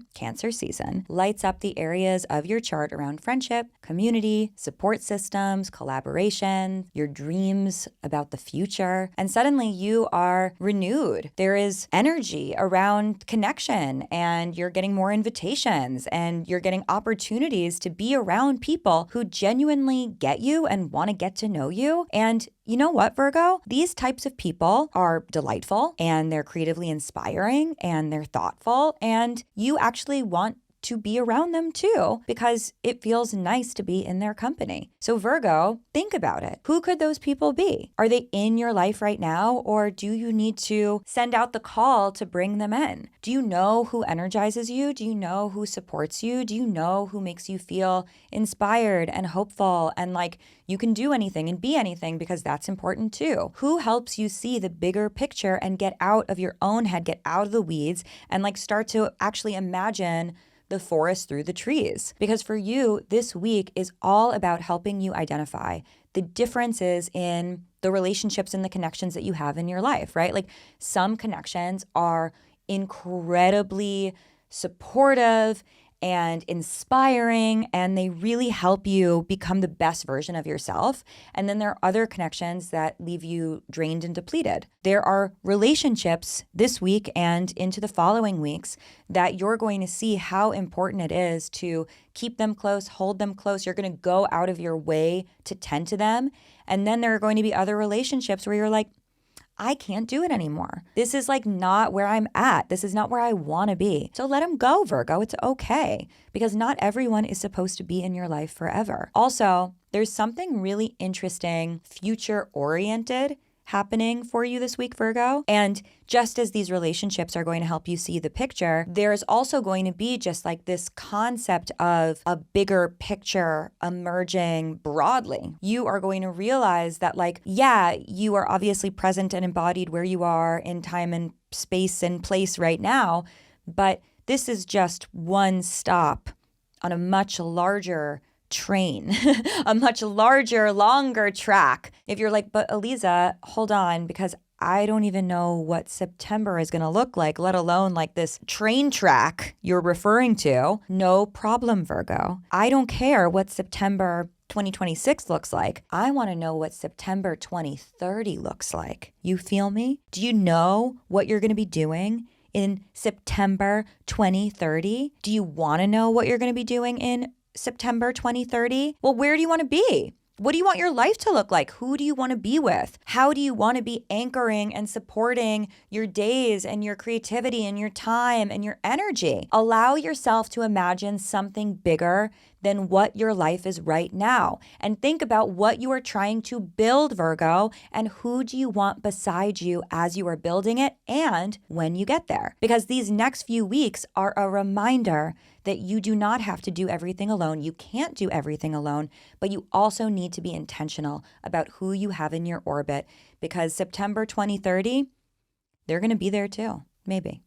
season, lights up the areas of your chart around friendship, community, support systems, collaboration, your dreams about the future. And suddenly you are renewed. There is energy around connection and you're getting more invitations and you're getting opportunities to be around people who genuinely get you and want to get to know you. And you know what, Virgo? These types of people are delightful and they're creatively inspiring and they're thoughtful and you actually want to be around them too because it feels nice to be in their company. So Virgo, think about it. Who could those people be? Are they in your life right now or do you need to send out the call to bring them in? Do you know who energizes you? Do you know who supports you? Do you know who makes you feel inspired and hopeful and like you can do anything and be anything because that's important too? Who helps you see the bigger picture and get out of your own head, get out of the weeds and like start to actually imagine the forest through the trees? Because for you, this week is all about helping you identify the differences in the relationships and the connections that you have in your life, right? Like some connections are incredibly supportive and inspiring, and they really help you become the best version of yourself. And then there are other connections that leave you drained and depleted. There are relationships this week and into the following weeks that you're going to see how important it is to keep them close, hold them close. You're going to go out of your way to tend to them. And then there are going to be other relationships where you're like, I can't do it anymore. This is like not where I'm at. This is not where I want to be. So let them go, Virgo. It's okay, because not everyone is supposed to be in your life forever. Also, there's something really interesting, future-oriented happening for you this week, Virgo. And just as these relationships are going to help you see the picture, there's also going to be just like this concept of a bigger picture emerging broadly. You are going to realize that like, yeah, you are obviously present and embodied where you are in time and space and place right now, but this is just one stop on a much larger train, a much larger, longer track. If you're like, but Aliza, hold on, because I don't even know what September is going to look like, let alone like this train track you're referring to. No problem, Virgo. I don't care what September 2026 looks like. I want to know what September 2030 looks like. You feel me? Do you know what you're going to be doing in September 2030? Do you want to know what you're going to be doing in September 2030? Well, where do you want to be? What do you want your life to look like? Who do you want to be with? How do you want to be anchoring and supporting your days and your creativity and your time and your energy? Allow yourself to imagine something bigger than what your life is right now. And think about what you are trying to build, Virgo, and who do you want beside you as you are building it and when you get there. Because these next few weeks are a reminder that you do not have to do everything alone. You can't do everything alone, but you also need to be intentional about who you have in your orbit, because September 2030, they're going to be there too, maybe.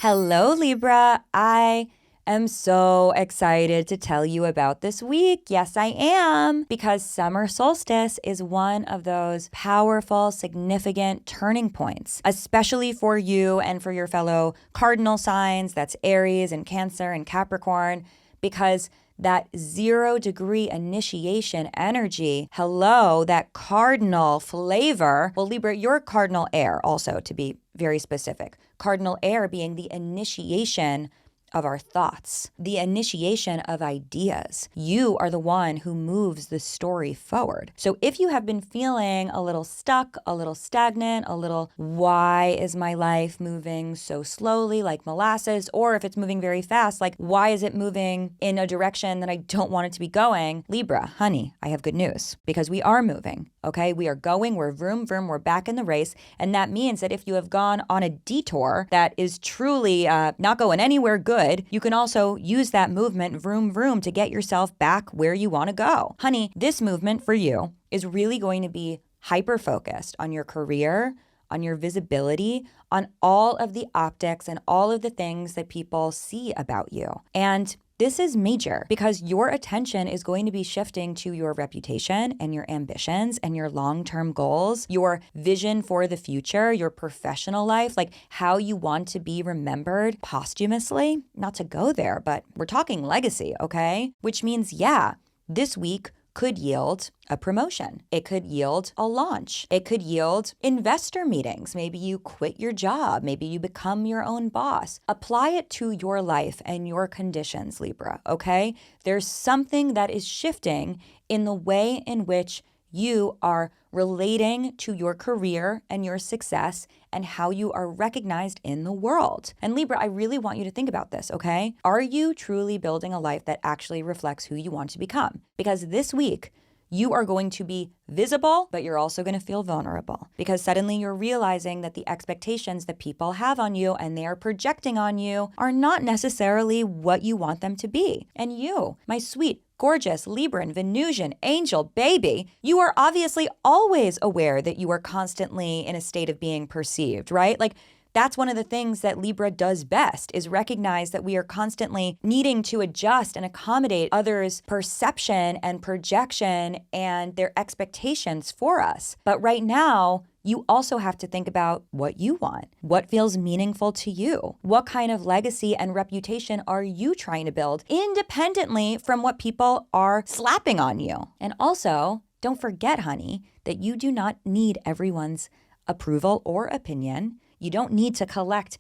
Hello, Libra. I am so excited to tell you about this week. Yes, I am, because Summer Solstice is one of those powerful, significant turning points, especially for you and for your fellow cardinal signs. That's Aries and Cancer and Capricorn, because that 0-degree initiation energy, hello, that cardinal flavor. Well, Libra, you're cardinal air also, to be very specific. Cardinal air being the initiation of our thoughts, the initiation of ideas. You are the one who moves the story forward. So if you have been feeling a little stuck, a little stagnant, a little, why is my life moving so slowly like molasses? Or if it's moving very fast, like, why is it moving in a direction that I don't want it to be going? Libra, honey, I have good news, because we are moving, okay? We are going, we're vroom, vroom, we're back in the race. And that means that if you have gone on a detour that is truly not going anywhere good, you can also use that movement, vroom, vroom, to get yourself back where you want to go. Honey, this movement for you is really going to be hyper-focused on your career, on your visibility, on all of the optics and all of the things that people see about you. And this is major, because your attention is going to be shifting to your reputation and your ambitions and your long-term goals, your vision for the future, your professional life, like how you want to be remembered posthumously. Not to go there, but we're talking legacy, okay? Which means, yeah, this week could yield a promotion. It could yield a launch. It could yield investor meetings. Maybe you quit your job. Maybe you become your own boss. Apply it to your life and your conditions, Libra, okay? There's something that is shifting in the way in which you are relating to your career and your success and how you are recognized in the world. And Libra, I really want you to think about this, okay? Are you truly building a life that actually reflects who you want to become? Because this week, you are going to be visible, but you're also going to feel vulnerable, because suddenly you're realizing that the expectations that people have on you and they are projecting on you are not necessarily what you want them to be. And you, my sweet, gorgeous Libran, Venusian, angel, baby, you are obviously always aware that you are constantly in a state of being perceived, right? Like, That's one of the things that Libra does best, is recognize that we are constantly needing to adjust and accommodate others' perception and projection and their expectations for us. But right now, you also have to think about what you want, what feels meaningful to you, what kind of legacy and reputation are you trying to build independently from what people are slapping on you. And also, don't forget, honey, that you do not need everyone's approval or opinion. You don't need to collect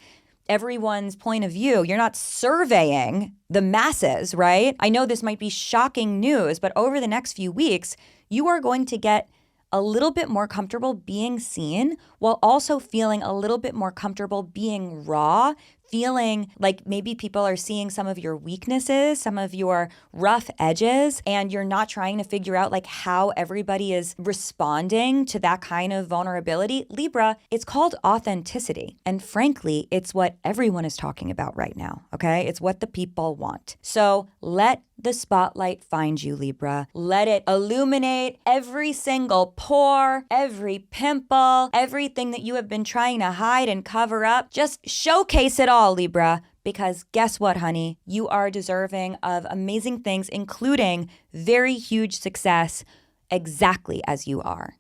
everyone's point of view. You're not surveying the masses, right? I know this might be shocking news, but over the next few weeks, you are going to get a little bit more comfortable being seen while also feeling a little bit more comfortable being raw, feeling like maybe people are seeing some of your weaknesses, some of your rough edges, and you're not trying to figure out like how everybody is responding to that kind of vulnerability. Libra, it's called authenticity. And frankly, it's what everyone is talking about right now, okay? It's what the people want. So let the spotlight find you, Libra. Let it illuminate every single pore, every pimple, everything that you have been trying to hide and cover up. Just showcase it all, Libra, because guess what, honey? You are deserving of amazing things, including very huge success, exactly as you are.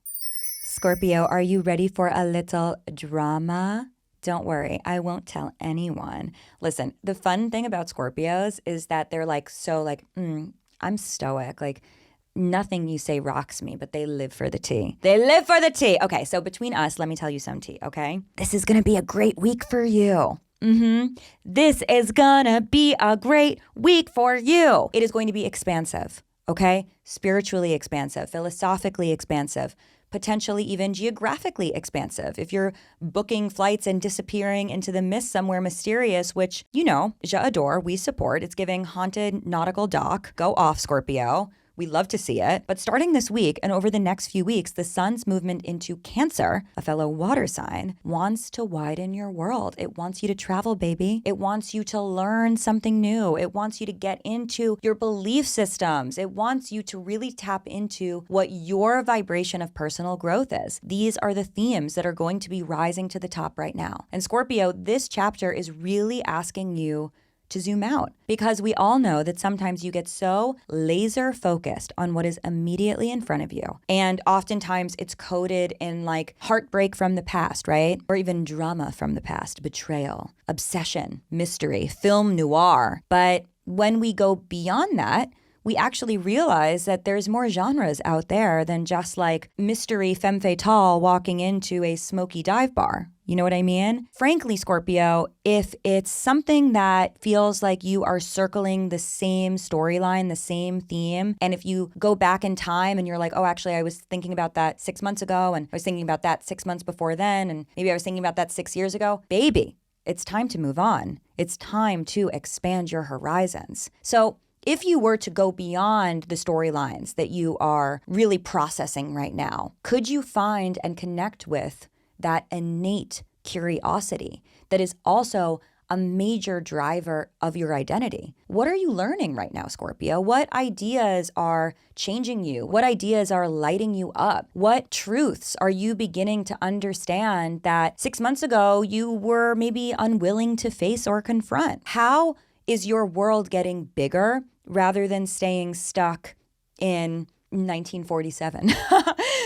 Scorpio, are you ready for a little drama? Don't worry, I won't tell anyone. Listen, the fun thing about Scorpios is that they're I'm stoic. Like, nothing you say rocks me, but they live for the tea. They live for the tea. Okay, so between us, let me tell you some tea, okay? This is gonna be a great week for you. This is gonna be a great week for you. It is going to be expansive, okay? Spiritually expansive, philosophically expansive, potentially even geographically expansive. If you're booking flights and disappearing into the mist somewhere mysterious, which, you know, j'adore, we support. It's giving haunted nautical dock. Go off, Scorpio. We love to see it. But starting this week and over the next few weeks, the sun's movement into Cancer, a fellow water sign, wants to widen your world. It wants you to travel, baby. It wants you to learn something new. It wants you to get into your belief systems. It wants you to really tap into what your vibration of personal growth is. These are the themes that are going to be rising to the top right now. And Scorpio, this chapter is really asking you to zoom out, because we all know that sometimes you get so laser focused on what is immediately in front of you. And oftentimes it's coded in like heartbreak from the past, right? Or even drama from the past, betrayal, obsession, mystery, film noir. But when we go beyond that, we actually realize that there's more genres out there than just like mystery femme fatale walking into a smoky dive bar. You know what I mean? Frankly, Scorpio, if it's something that feels like you are circling the same storyline, the same theme, and if you go back in time and you're like, oh, actually, I was thinking about that 6 months ago, and I was thinking about that 6 months before then, and maybe I was thinking about that 6 years ago, baby, it's time to move on. It's time to expand your horizons. So if you were to go beyond the storylines that you are really processing right now, could you find and connect with that innate curiosity that is also a major driver of your identity? What are you learning right now, Scorpio? What ideas are changing you? What ideas are lighting you up? What truths are you beginning to understand that 6 months ago you were maybe unwilling to face or confront? How is your world getting bigger rather than staying stuck in 1947?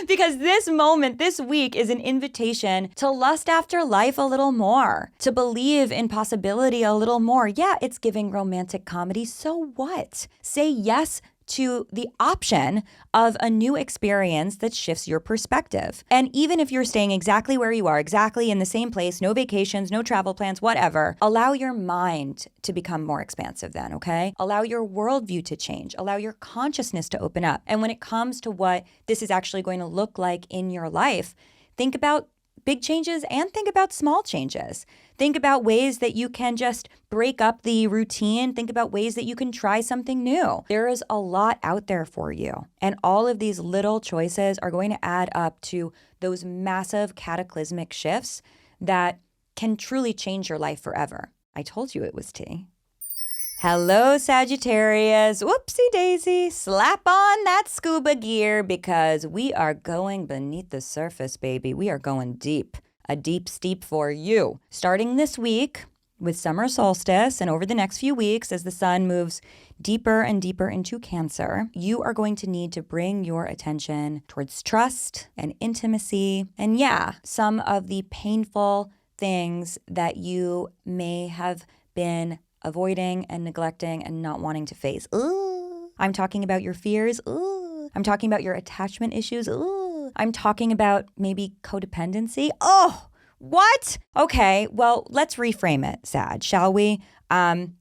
Because this moment, this week, is an invitation to lust after life a little more, to believe in possibility a little more. Yeah, it's giving romantic comedy. So what? Say yes to the option of a new experience that shifts your perspective. And even if you're staying exactly where you are, exactly in the same place, no vacations, no travel plans, whatever, allow your mind to become more expansive then, okay? Allow your worldview to change. Allow your consciousness to open up. And when it comes to what this is actually going to look like in your life, think about big changes and think about small changes. Think about ways that you can just break up the routine. Think about ways that you can try something new. There is a lot out there for you. And all of these little choices are going to add up to those massive cataclysmic shifts that can truly change your life forever. I told you it was tea. Hello, Sagittarius. Whoopsie daisy. Slap on that scuba gear because we are going beneath the surface, baby. We are going deep. a deep steep for you. Starting this week with Summer Solstice and over the next few weeks as the sun moves deeper and deeper into Cancer, you are going to need to bring your attention towards trust and intimacy and some of the painful things that you may have been avoiding and neglecting and not wanting to face. Ooh. I'm talking about your fears. Ooh. I'm talking about your attachment issues. Ooh. I'm talking about maybe codependency. Oh, what? Okay, well, let's reframe it, Sag, shall we?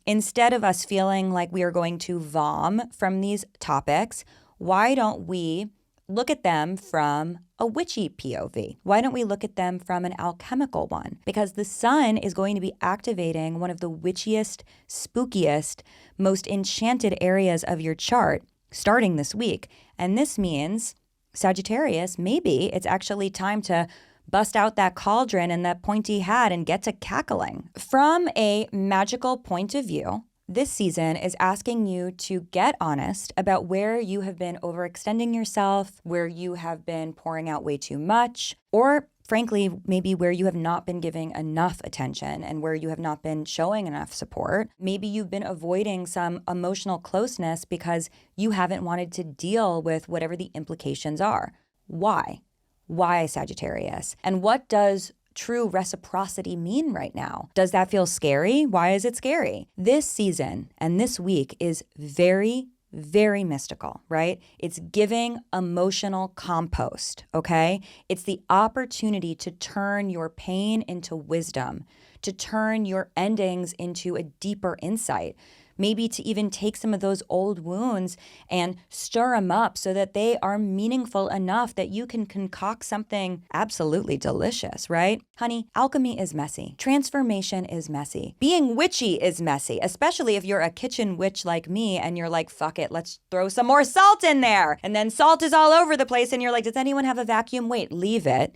Instead of us feeling like we are going to vom from these topics, why don't we look at them from a witchy POV? Why don't we look at them from an alchemical one? Because the sun is going to be activating one of the witchiest, spookiest, most enchanted areas of your chart starting this week. And this means, Sagittarius, maybe it's actually time to bust out that cauldron and that pointy hat and get to cackling. From a magical point of view, this season is asking you to get honest about where you have been overextending yourself, where you have been pouring out way too much, or frankly, maybe where you have not been giving enough attention and where you have not been showing enough support. Maybe you've been avoiding some emotional closeness because you haven't wanted to deal with whatever the implications are. Why? Why, Sagittarius? And what does true reciprocity mean right now? Does that feel scary? Why is it scary? This season and this week is very, very mystical, right? It's giving emotional compost, okay? It's the opportunity to turn your pain into wisdom, to turn your endings into a deeper insight. Maybe to even take some of those old wounds and stir them up so that they are meaningful enough that you can concoct something absolutely delicious, right? Honey, alchemy is messy. Transformation is messy. Being witchy is messy, especially if you're a kitchen witch like me and you're like, fuck it, let's throw some more salt in there. And then salt is all over the place and you're like, does anyone have a vacuum? Wait, leave it.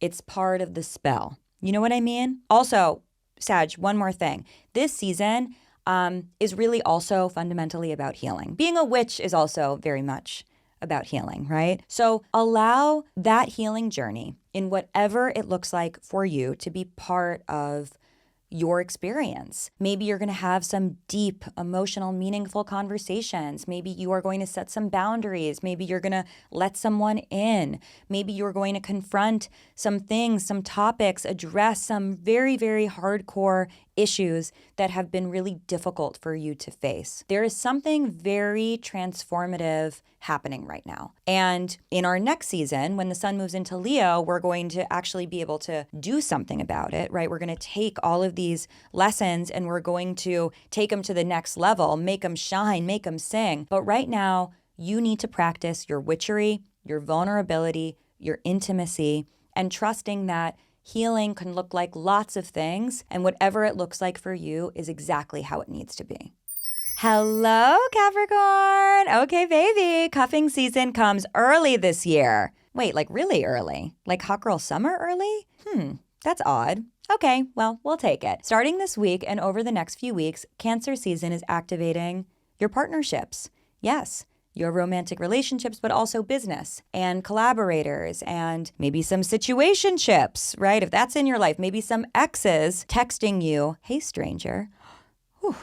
It's part of the spell. You know what I mean? Also, Sag, one more thing. This season is really also fundamentally about healing. Being a witch is also very much about healing, right? So allow that healing journey in whatever it looks like for you to be part of your experience. Maybe you're going to have some deep, emotional, meaningful conversations. Maybe you are going to set some boundaries. Maybe you're going to let someone in. Maybe you're going to confront some things, some topics, address some very, very hardcore issues that have been really difficult for you to face. There is something very transformative happening right now. And in our next season, when the sun moves into Leo, we're going to actually be able to do something about it, right? We're going to take all of these lessons and we're going to take them to the next level, make them shine, make them sing. But right now, you need to practice your witchery, your vulnerability, your intimacy, and trusting that healing can look like lots of things, and whatever it looks like for you is exactly how it needs to be. Hello, Capricorn. Okay, baby. Cuffing season comes early this year. Wait, like really early? Like hot girl summer early? That's odd. Okay, well, we'll take it. Starting this week and over the next few weeks, Cancer season is activating your partnerships. Yes, your romantic relationships, but also business and collaborators and maybe some situationships, right? If that's in your life, maybe some exes texting you, hey, stranger. Whew,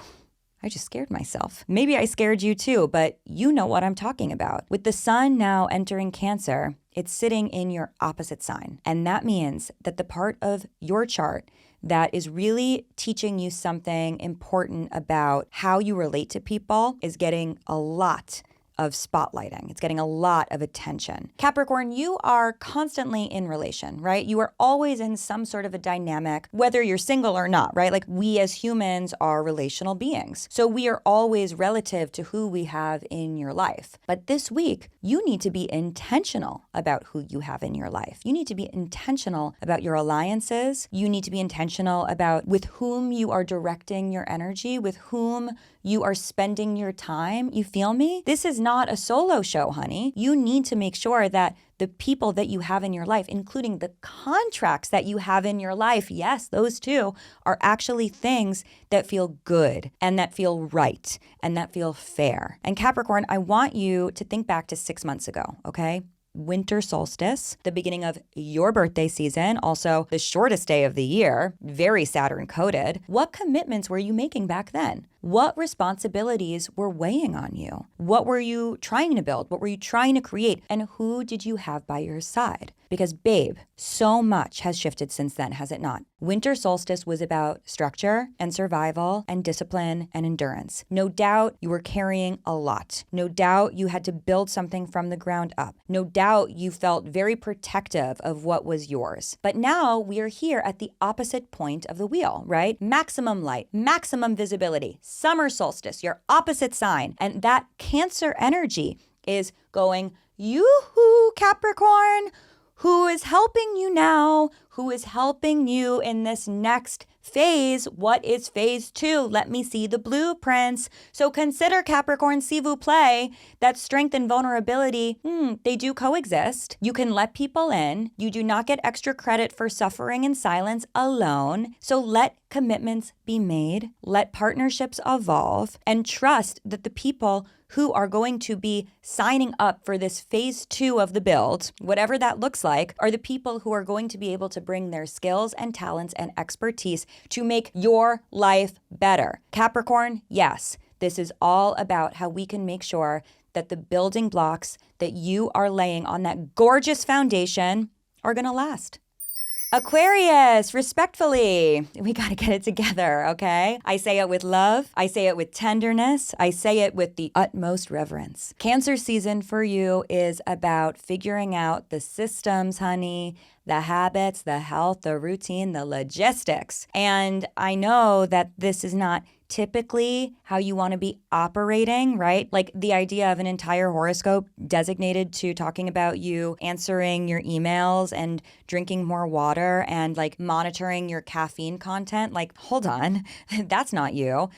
I just scared myself. Maybe I scared you too, but you know what I'm talking about. With the sun now entering Cancer, it's sitting in your opposite sign. And that means that the part of your chart that is really teaching you something important about how you relate to people is getting a lot of spotlighting. It's getting a lot of attention. Capricorn, you are constantly in relation, right? You are always in some sort of a dynamic, whether you're single or not, right? Like we as humans are relational beings. So we are always relative to who we have in your life. But this week, you need to be intentional about who you have in your life. You need to be intentional about your alliances. You need to be intentional about with whom you are directing your energy, with whom you are spending your time. You feel me? This is not a solo show, honey. You need to make sure that the people that you have in your life, including the contracts that you have in your life, yes, those too, are actually things that feel good and that feel right and that feel fair. And Capricorn, I want you to think back to 6 months ago, okay? winter solstice, the beginning of your birthday season, also the shortest day of the year, very Saturn coded. What commitments were you making back then? What responsibilities were weighing on you? What were you trying to build? What were you trying to create? And who did you have by your side? Because babe, so much has shifted since then, has it not? Winter solstice was about structure and survival and discipline and endurance. No doubt you were carrying a lot. No doubt you had to build something from the ground up. No doubt you felt very protective of what was yours. But now we are here at the opposite point of the wheel, right? Maximum light, maximum visibility, summer solstice, your opposite sign. And that Cancer energy is going, yoo-hoo, Capricorn. Who is helping you now? Who is helping you in this next phase? What is phase 2? Let me see the blueprints. So consider, Capricorn, s'il vous plaît, that strength and vulnerability, they do coexist. You can let people in. You do not get extra credit for suffering in silence alone. So let commitments be made. Let partnerships evolve, and trust that the people who are going to be signing up for this phase 2 of the build, whatever that looks like, are the people who are going to be able to bring their skills and talents and expertise to make your life better. Capricorn, yes, this is all about how we can make sure that the building blocks that you are laying on that gorgeous foundation are going to last. Aquarius, respectfully, we got to get it together, okay? I say it with love. I say it with tenderness. I say it with the utmost reverence. Cancer season for you is about figuring out the systems, honey, the habits, the health, the routine, the logistics. And I know that this is not typically how you want to be operating, right? Like the idea of an entire horoscope designated to talking about you answering your emails and drinking more water and like monitoring your caffeine content. Like, hold on, that's not you.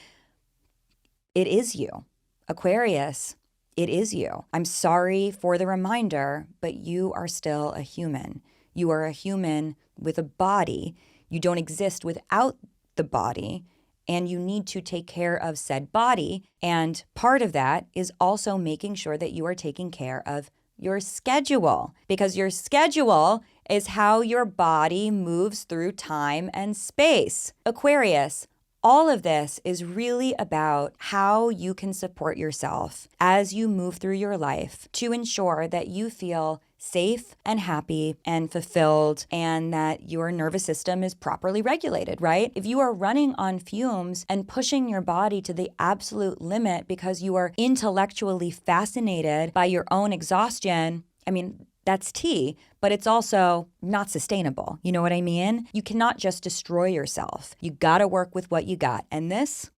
It is you. Aquarius, it is you. I'm sorry for the reminder, but you are still a human. You are a human with a body. You don't exist without the body. And you need to take care of said body. And part of that is also making sure that you are taking care of your schedule, because your schedule is how your body moves through time and space. Aquarius, all of this is really about how you can support yourself as you move through your life to ensure that you feel safe and happy and fulfilled, and that your nervous system is properly regulated, right? If you are running on fumes and pushing your body to the absolute limit because you are intellectually fascinated by your own exhaustion, I mean, that's tea, but it's also not sustainable. You know what I mean? You cannot just destroy yourself. You gotta work with what you got. And this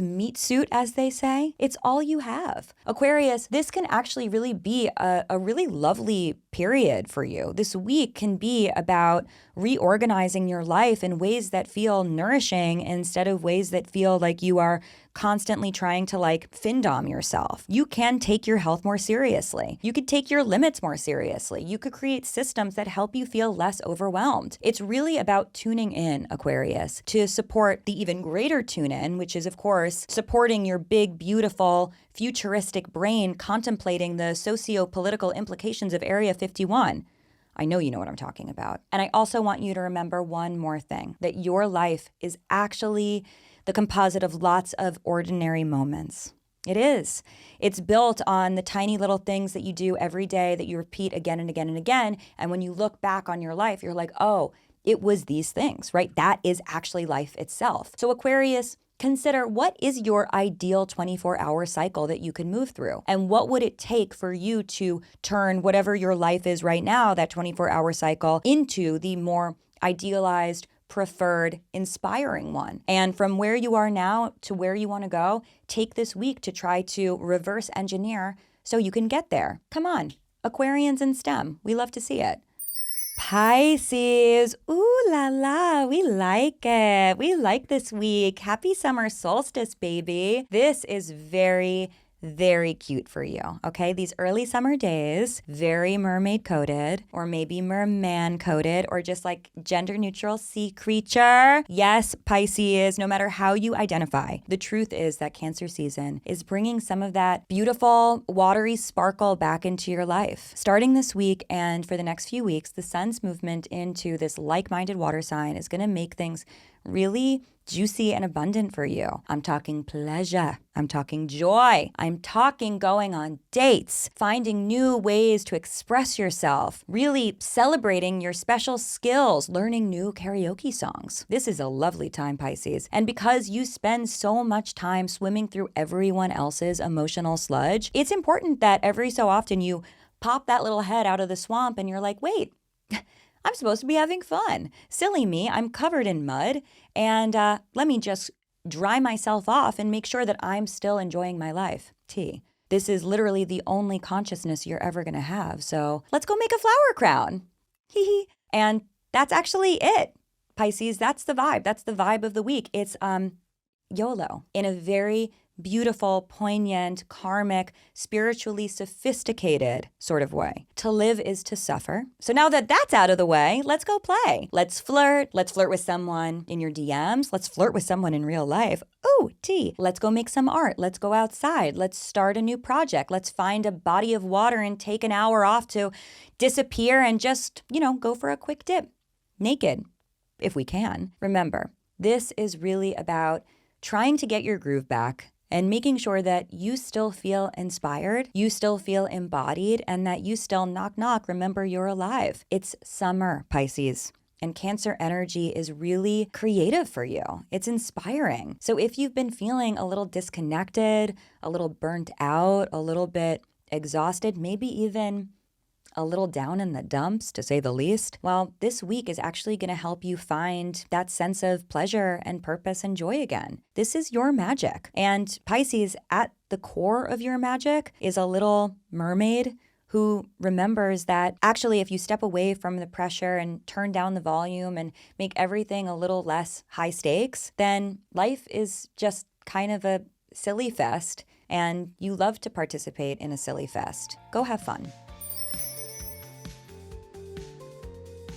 meat suit, as they say, it's all you have. Aquarius, this can actually really be a really lovely period for you. This week can be about reorganizing your life in ways that feel nourishing instead of ways that feel like you are constantly trying to like findom yourself. You can take your health more seriously. You could take your limits more seriously. You could create systems that help you feel less overwhelmed. It's really about tuning in, Aquarius, to support the even greater tune in, which is, of course, supporting your big, beautiful, futuristic brain contemplating the socio-political implications of Area 51. I know you know what I'm talking about. And I also want you to remember one more thing, that your life is actually the composite of lots of ordinary moments. It is. It's built on the tiny little things that you do every day that you repeat again and again and again. And when you look back on your life, you're like, oh, it was these things, right? That is actually life itself. So Aquarius, consider, what is your ideal 24-hour cycle that you can move through? And what would it take for you to turn whatever your life is right now, that 24-hour cycle, into the more idealized, preferred, inspiring one? And from where you are now to where you want to go, take this week to try to reverse engineer so you can get there. Come on, Aquarians in STEM, we love to see it. Pisces, ooh la la, we like it. We like this week. Happy summer solstice, baby. This is very, very cute for you, okay? These early summer days, very mermaid coded, or maybe merman coded, or just like gender neutral sea creature. Yes, Pisces, no matter how you identify, the truth is that Cancer season is bringing some of that beautiful, watery sparkle back into your life. Starting this week and for the next few weeks, the sun's movement into this like-minded water sign is going to make things really juicy and abundant for you. I'm talking pleasure. I'm talking joy. I'm talking going on dates, finding new ways to express yourself, really celebrating your special skills, learning new karaoke songs. This is a lovely time, Pisces. And because you spend so much time swimming through everyone else's emotional sludge, it's important that every so often you pop that little head out of the swamp and you're like, wait, I'm supposed to be having fun. Silly me, I'm covered in mud, and let me just dry myself off and make sure that I'm still enjoying my life. This is literally the only consciousness you're ever going to have, so let's go make a flower crown. And that's actually it. Pisces, that's the vibe. That's the vibe of the week. It's YOLO in a very beautiful, poignant, karmic, spiritually sophisticated sort of way. To live is to suffer. So now that that's out of the way, let's go play. Let's flirt. Let's flirt with someone in your DMs. Let's flirt with someone in real life. Ooh, Let's go make some art. Let's go outside. Let's start a new project. Let's find a body of water and take an hour off to disappear and just, go for a quick dip. Naked, if we can. Remember, this is really about trying to get your groove back and making sure that you still feel inspired, you still feel embodied, and that you still knock, knock, remember you're alive. It's summer, Pisces, and Cancer energy is really creative for you. It's inspiring. So if you've been feeling a little disconnected, a little burnt out, a little bit exhausted, maybe even a little down in the dumps, to say the least, well, this week is actually going to help you find that sense of pleasure and purpose and joy again. This is your magic. And Pisces, at the core of your magic, is a little mermaid who remembers that actually if you step away from the pressure and turn down the volume and make everything a little less high stakes, then life is just kind of a silly fest, and you love to participate in a silly fest. Go have fun.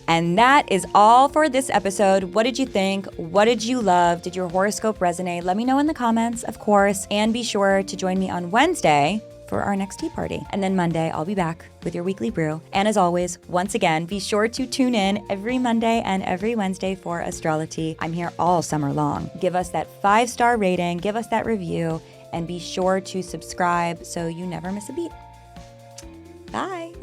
And that is all for this episode. What did you think? What did you love? Did your horoscope resonate? Let me know in the comments, of course. And be sure to join me on Wednesday for our next tea party. And then Monday, I'll be back with your weekly brew. And as always, once again, be sure to tune in every Monday and every Wednesday for Astrology. I'm here all summer long. Give us that 5-star rating, give us that review, and be sure to subscribe so you never miss a beat. Bye.